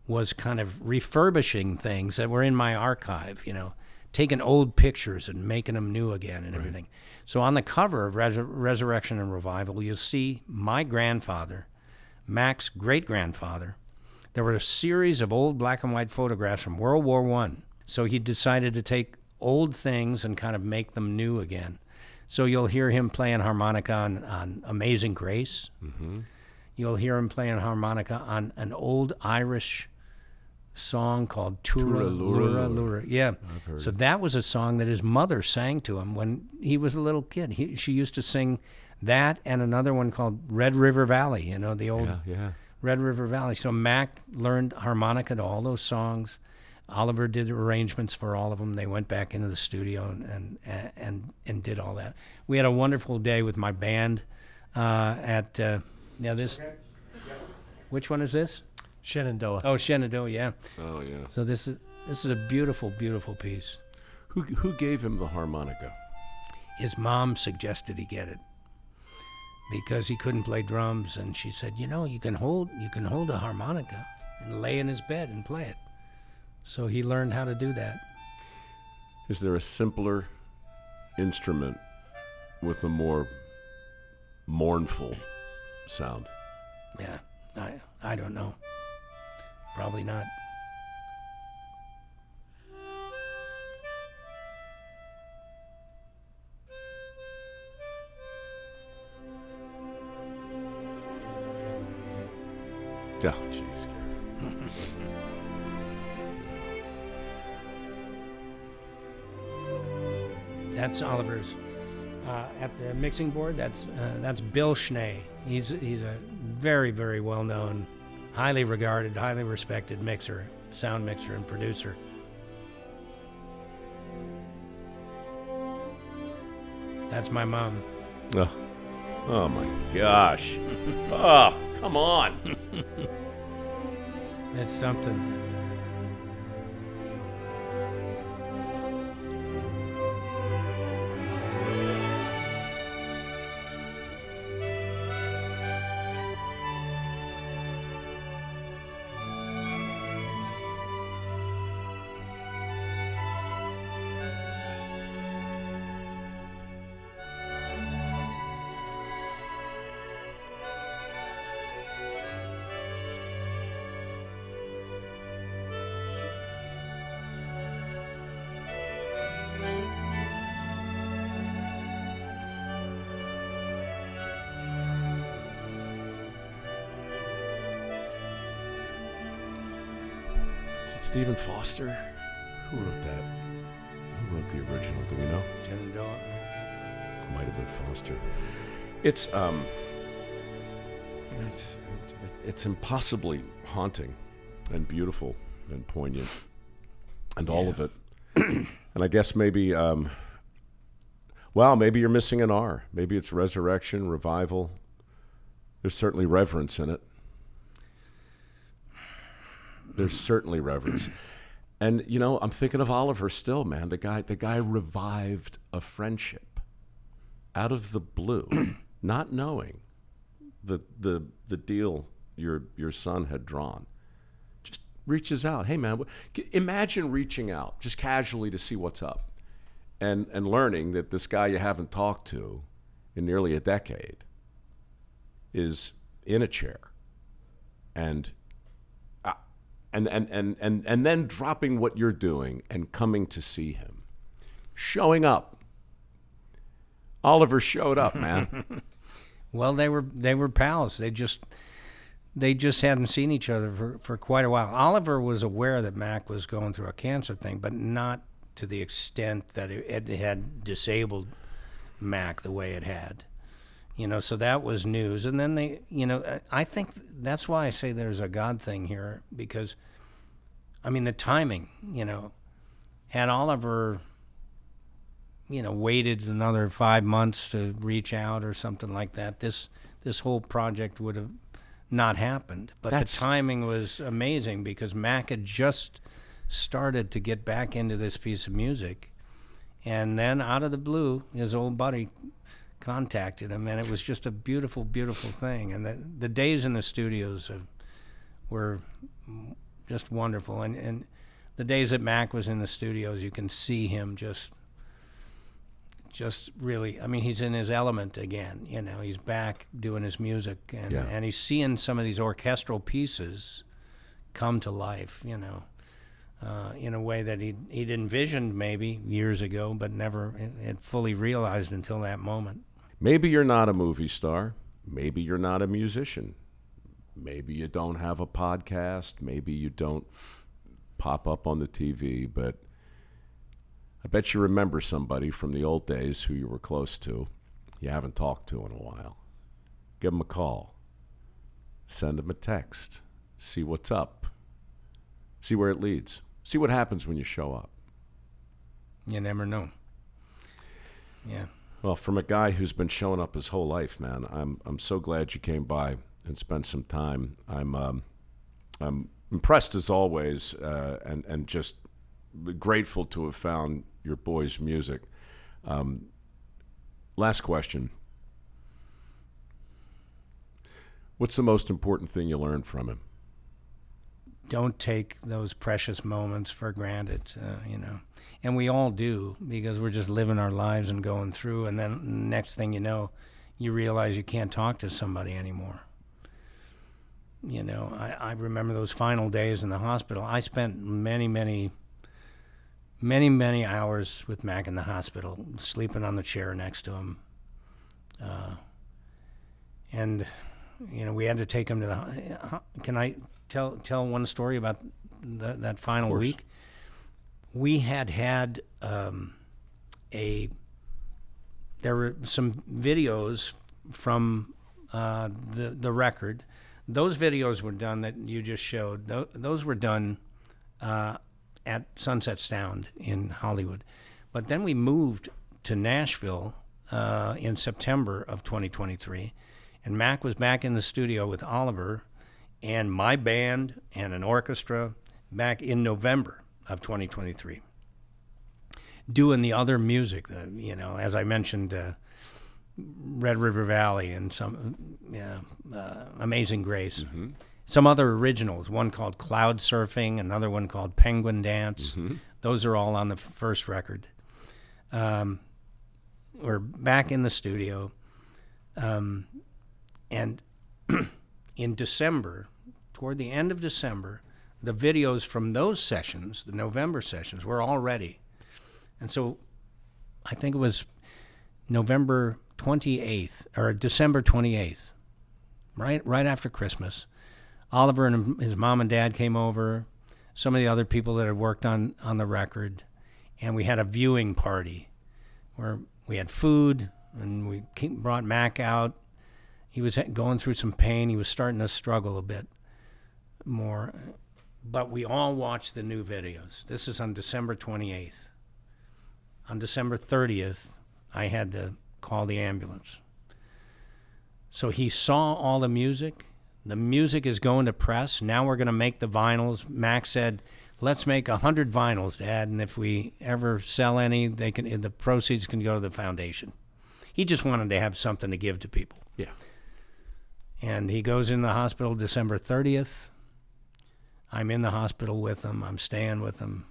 was kind of refurbishing things that were in my archive, taking old pictures and making them new again and everything. So on the cover of Resurrection and Revival, you'll see my grandfather, Mac's great-grandfather. There were a series of old black and white photographs from World War I. So he decided to take old things and kind of make them new again. So you'll hear him playing harmonica on Amazing Grace. Mm-hmm. You'll hear him playing harmonica on an old Irish song called Tura Lura Lura. Yeah. So that was a song that his mother sang to him when he was a little kid. She used to sing that and another one called Red River Valley, the old Red River Valley. So Mac learned harmonica to all those songs. Oliver did arrangements for all of them. They went back into the studio and did all that. We had a wonderful day with my band at now this. Which one is this? Shenandoah. Oh, Shenandoah, yeah. Oh yeah. So this is a beautiful, beautiful piece. Who gave him the harmonica? His mom suggested he get it because he couldn't play drums, and she said, you know, you can hold a harmonica and lay in his bed and play it. So he learned how to do that. Is there a simpler instrument with a more mournful sound? Yeah, I don't know. Probably not. Oh, jeez, Gary. That's Oliver's. At the mixing board, that's Bill Schnee. He's a very, very well-known, highly regarded, highly respected mixer, sound mixer and producer. That's my mom. Oh my gosh. Oh, come on. It's something. Stephen Foster? Who wrote that? Who wrote the original? Do we know? Shenandoah. Might have been Foster. It's impossibly haunting and beautiful and poignant and all of it. And I guess maybe, maybe you're missing an R. Maybe it's resurrection, revival. There's certainly reverence in it. There's certainly reverence. And, you know, I'm thinking of Oliver still, man. The guy revived a friendship out of the blue, not knowing the deal your son had drawn. Just reaches out. Hey, man, imagine reaching out just casually to see what's up and learning that this guy you haven't talked to in nearly a decade is in a chair and then dropping what you're doing and coming to see him. Showing up. Oliver showed up, man. Well, they were pals. They just hadn't seen each other for quite a while. Oliver was aware that Mac was going through a cancer thing, but not to the extent that it had disabled Mac the way it had. You know, so that was news. And then they, you know, I think that's why I say there's a God thing here, because, I mean, the timing, you know, had Oliver, you know, waited another 5 months to reach out or something like that, this whole project would have not happened. But the timing was amazing because Mac had just started to get back into this piece of music. And then out of the blue, his old buddy contacted him, and it was just a beautiful, beautiful thing. And the days in the studios were just wonderful. And the days that Mac was in the studios, you can see him just really, I mean, he's in his element again. You know, he's back doing his music, and he's seeing some of these orchestral pieces come to life, you know, in a way that he'd envisioned maybe years ago, but never had fully realized until that moment. Maybe you're not a movie star. Maybe you're not a musician. Maybe you don't have a podcast. Maybe you don't pop up on the TV, but I bet you remember somebody from the old days who you were close to, you haven't talked to in a while. Give them a call. Send him a text. See what's up. See where it leads. See what happens when you show up. You never know. Yeah. Well, from a guy who's been showing up his whole life, man, I'm so glad you came by and spent some time. I'm impressed as always, and just grateful to have found your boy's music. Last question. What's the most important thing you learned from him? Don't take those precious moments for granted, And we all do, because we're just living our lives and going through, and then next thing you know, you realize you can't talk to somebody anymore. I remember those final days in the hospital. I spent many hours with Mac in the hospital, sleeping on the chair next to him. And we had to take him to the. Can I tell one story about that final week? We had there were some videos from the record. Those videos were done that you just showed. Those were done at Sunset Sound in Hollywood. But then we moved to Nashville in September of 2023, and Mac was back in the studio with Oliver and my band and an orchestra back in November of 2023, doing the other music, as I mentioned, Red River Valley and some Amazing Grace. Mm-hmm. Some other originals, one called Cloud Surfing, another one called Penguin Dance. Mm-hmm. Those are all on the first record. We're back in the studio. And in December, toward the end of December, the videos from those sessions, the November sessions, were all ready. And so I think it was November 28th, or December 28th, right after Christmas. Oliver and his mom and dad came over, some of the other people that had worked on the record, and we had a viewing party where we had food, and we brought Mac out. He was going through some pain. He was starting to struggle a bit more. But we all watched the new videos. This is on December 28th. On December 30th, I had to call the ambulance. So he saw all the music. The music is going to press. Now we're going to make the vinyls. Max said, let's make 100 vinyls, Dad, and if we ever sell any, the proceeds can go to the foundation. He just wanted to have something to give to people. Yeah. And he goes in the hospital December 30th. I'm in the hospital with him. I'm staying with him.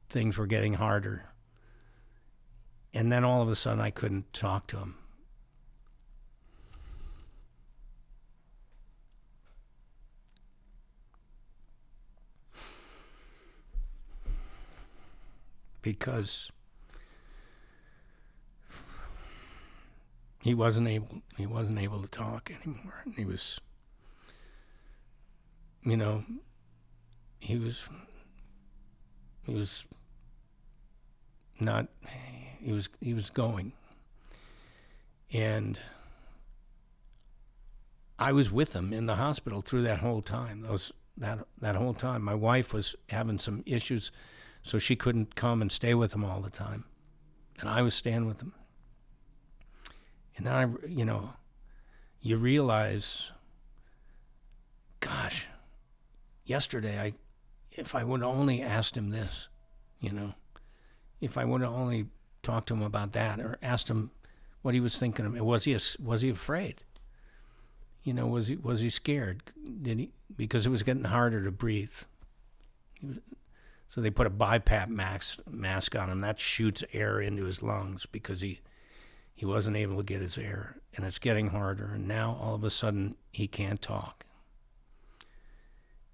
Things were getting harder. And then all of a sudden, I couldn't talk to him. Because he wasn't able to talk anymore. He was, he was going. And I was with him in the hospital through that whole time. That whole time. My wife was having some issues, so she couldn't come and stay with him all the time. And I was staying with him. And then you realize, gosh, yesterday, if I would have only asked him this, if I would have only talked to him about that, or asked him what he was thinking of, was he afraid? Was he scared? Because it was getting harder to breathe. So they put a BiPAP mask on him. That shoots air into his lungs because he wasn't able to get his air, and it's getting harder. And now all of a sudden he can't talk.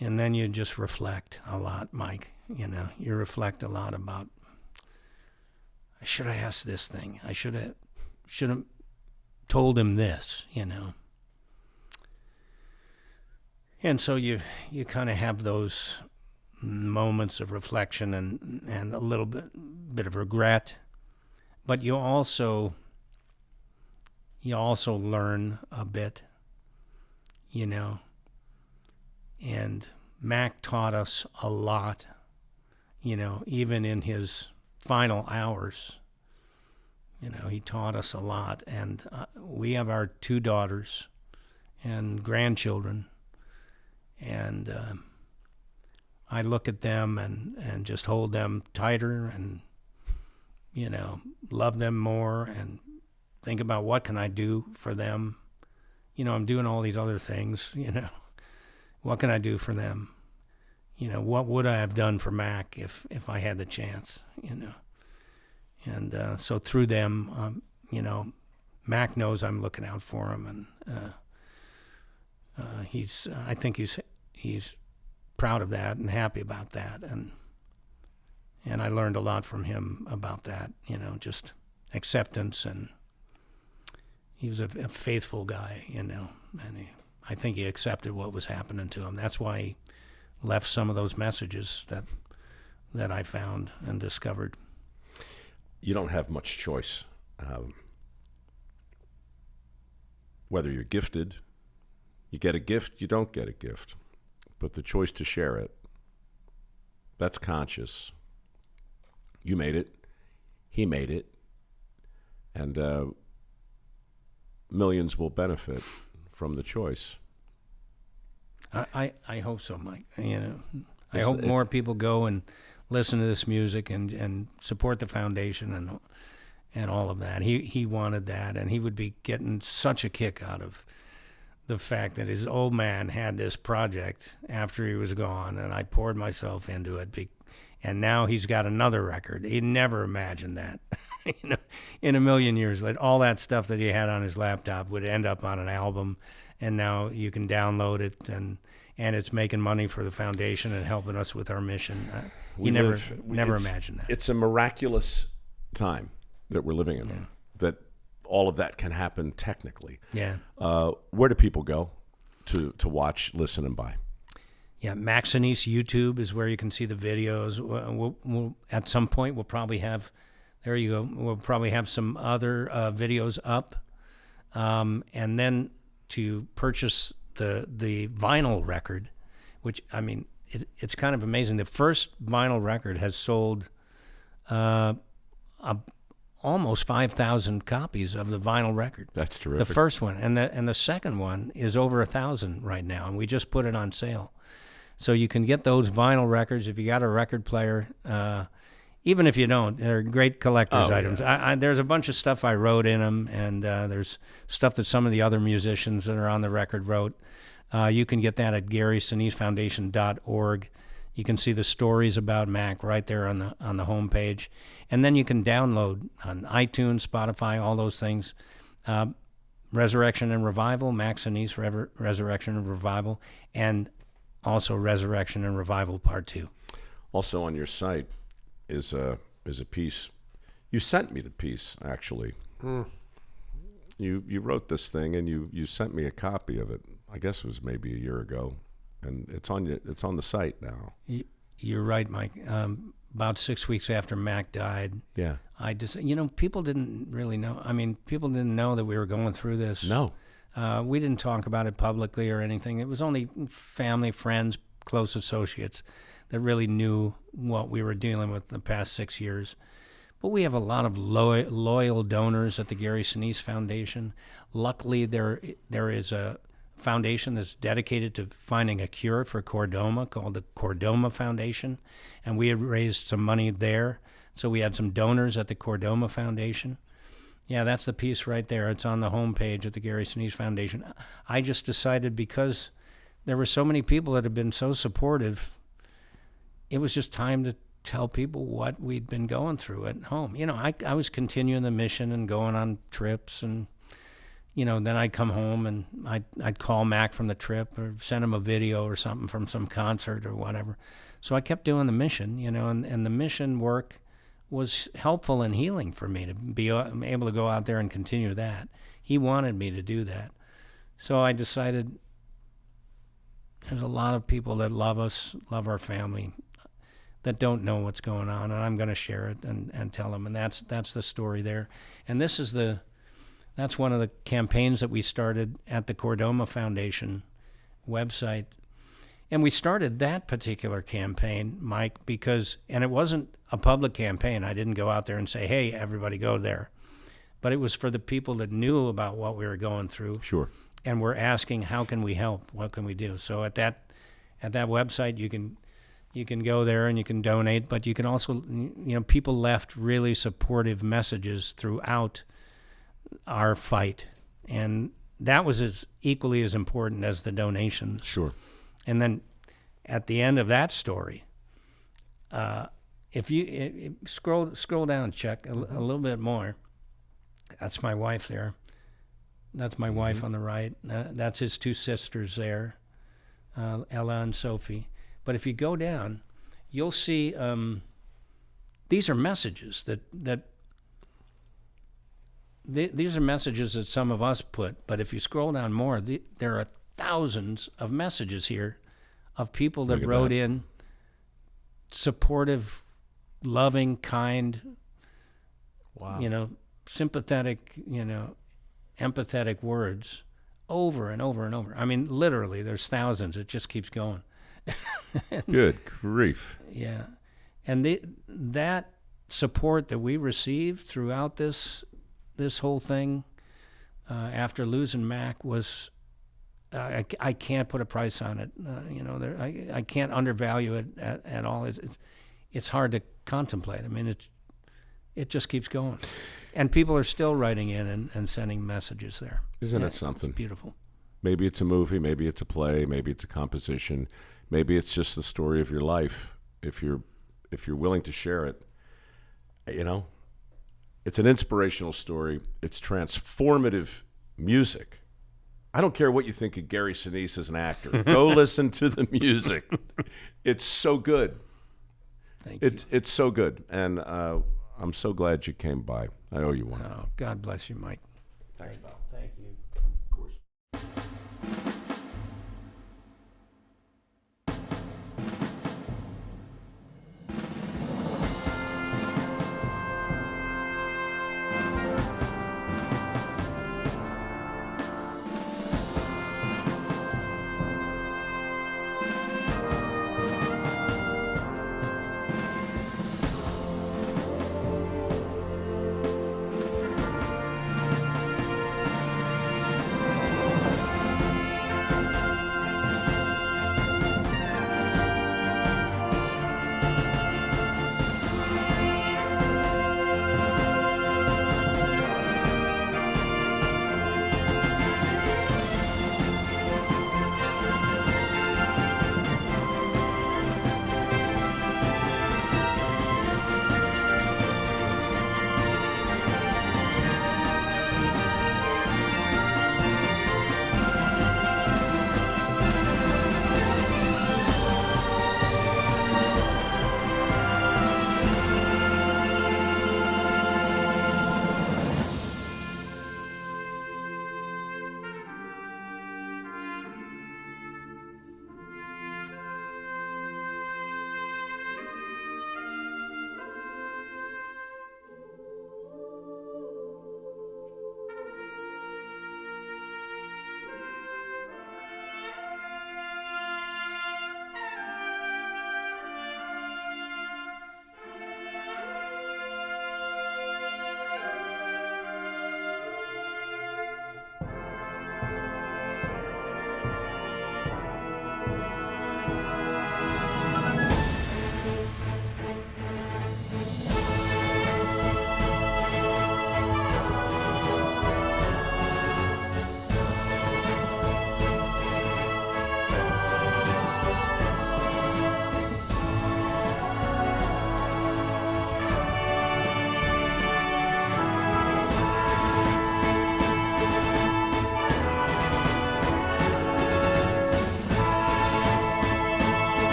And then you just reflect a lot, Mike. You reflect a lot about, I should have asked this thing. I should have told him this, And so you kind of have those moments of reflection and a little bit of regret, but you also learn a bit you know. And Mac taught us a lot, you know, even in his final hours. You know, he taught us a lot. And we have our 2 daughters and grandchildren. And I look at them and just hold them tighter and, you know, love them more and think about what can I do for them. You know, I'm doing all these other things, you know. What can I do for them? You know, what would I have done for Mac if I had the chance, you know? And so through them, you know, Mac knows I'm looking out for him, and I think he's proud of that and happy about that, and I learned a lot from him about that, you know, just acceptance, and he was a faithful guy, you know, and I think he accepted what was happening to him. That's why he left some of those messages that I found and discovered. You don't have much choice. Whether you're gifted, you get a gift, you don't get a gift. But the choice to share it, that's conscious. You made it. He made it. And millions will benefit from the choice. I hope so, Mike. You know, I hope more people go and listen to this music and support the foundation and all of that. He wanted that, and he would be getting such a kick out of the fact that his old man had this project after he was gone, and I poured myself into it. And now he's got another record. He never imagined that. You know, in a million years, like all that stuff that he had on his laptop would end up on an album, and now you can download it, and it's making money for the foundation and helping us with our mission. He never imagined that. It's a miraculous time that we're living in, that all of that can happen technically. Yeah. Where do people go to watch, listen, and buy? Yeah, Mac Sinise YouTube is where you can see the videos. We'll at some point, we'll probably have, there you go, we'll probably have some other videos up. And then to purchase the vinyl record, which, I mean, it's kind of amazing. The first vinyl record has sold almost 5,000 copies of the vinyl record. That's terrific. The first one. And the second one is over 1,000 right now, and we just put it on sale. So you can get those vinyl records if you got a record player. Even if you don't, they're great collector's items. Yeah. There's a bunch of stuff I wrote in them, and there's stuff that some of the other musicians that are on the record wrote. You can get that at GarySiniseFoundation.org. You can see the stories about Mac right there on the homepage, and then you can download on iTunes, Spotify, all those things. Resurrection and Revival, Mac Sinise, Resurrection and Revival, and also Resurrection and Revival Part 2. Also on your site is a piece. You sent me the piece, actually. You wrote this thing, and you sent me a copy of it. I guess it was maybe a year ago, and it's on the site now. You're right, Mike. About 6 weeks after Mac died, yeah, I just, people didn't really know. I mean, people didn't know that we were going through this. No. We didn't talk about it publicly or anything. It was only family, friends, close associates that really knew what we were dealing with the past 6 years. But we have a lot of loyal donors at the Gary Sinise Foundation. Luckily, there is a foundation that's dedicated to finding a cure for chordoma called the Chordoma Foundation, and we had raised some money there. So we had some donors at the Chordoma Foundation. Yeah, that's the piece right there. It's on the homepage at the Gary Sinise Foundation. I just decided, because there were so many people that had been so supportive, it was just time to tell people what we'd been going through at home. I was continuing the mission and going on trips, and then I'd come home and I'd call Mac from the trip or send him a video or something from some concert or whatever. So I kept doing the mission, and the mission work was helpful and healing for me to be able to go out there and continue that. He wanted me to do that. So I decided there's a lot of people that love us, love our family, that don't know what's going on, and I'm going to share it and tell them. And that's the story there. And that's one of the campaigns that we started at the Chordoma Foundation website. And we started that particular campaign, Mike, and it wasn't a public campaign. I didn't go out there and say, hey, everybody go there. But it was for the people that knew about what we were going through. Sure. And we're asking, how can we help? What can we do? So at that website, you can go there and you can donate, but you can also, people left really supportive messages throughout our fight. And that was equally as important as the donations. Sure. And then at the end of that story, if you scroll down, Chuck, a little bit more, that's my wife there. That's my wife on the right. That's his two sisters there, Ella and Sophie. But if you go down, you'll see these are messages these are messages that some of us put. But if you scroll down more, there are thousands of messages here of people that wrote in supportive, loving, kind, sympathetic, empathetic words over and over and over. I mean, literally, there's thousands. It just keeps going. Good grief. Yeah. And that support that we received throughout this whole thing after losing Mac was, I can't put a price on it. I can't undervalue it at all. It's hard to contemplate. I mean, it just keeps going. And people are still writing in and sending messages there. Isn't it something? It's beautiful. Maybe it's a movie, maybe it's a play, maybe it's a composition, maybe it's just the story of your life. If you're willing to share it, it's an inspirational story. It's transformative music. I don't care what you think of Gary Sinise as an actor. Go listen to the music. It's so good. Thank you. It's so good, and I'm so glad you came by. I owe you one. Oh, God bless you, Mike. Thanks, pal. Thank you. Of course.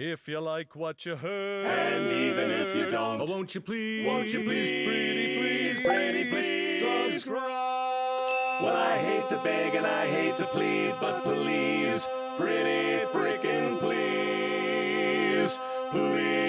If you like what you heard, And even if you don't, won't you please, pretty please, subscribe. Well, I hate to beg and I hate to plead, but please, pretty frickin' please, please.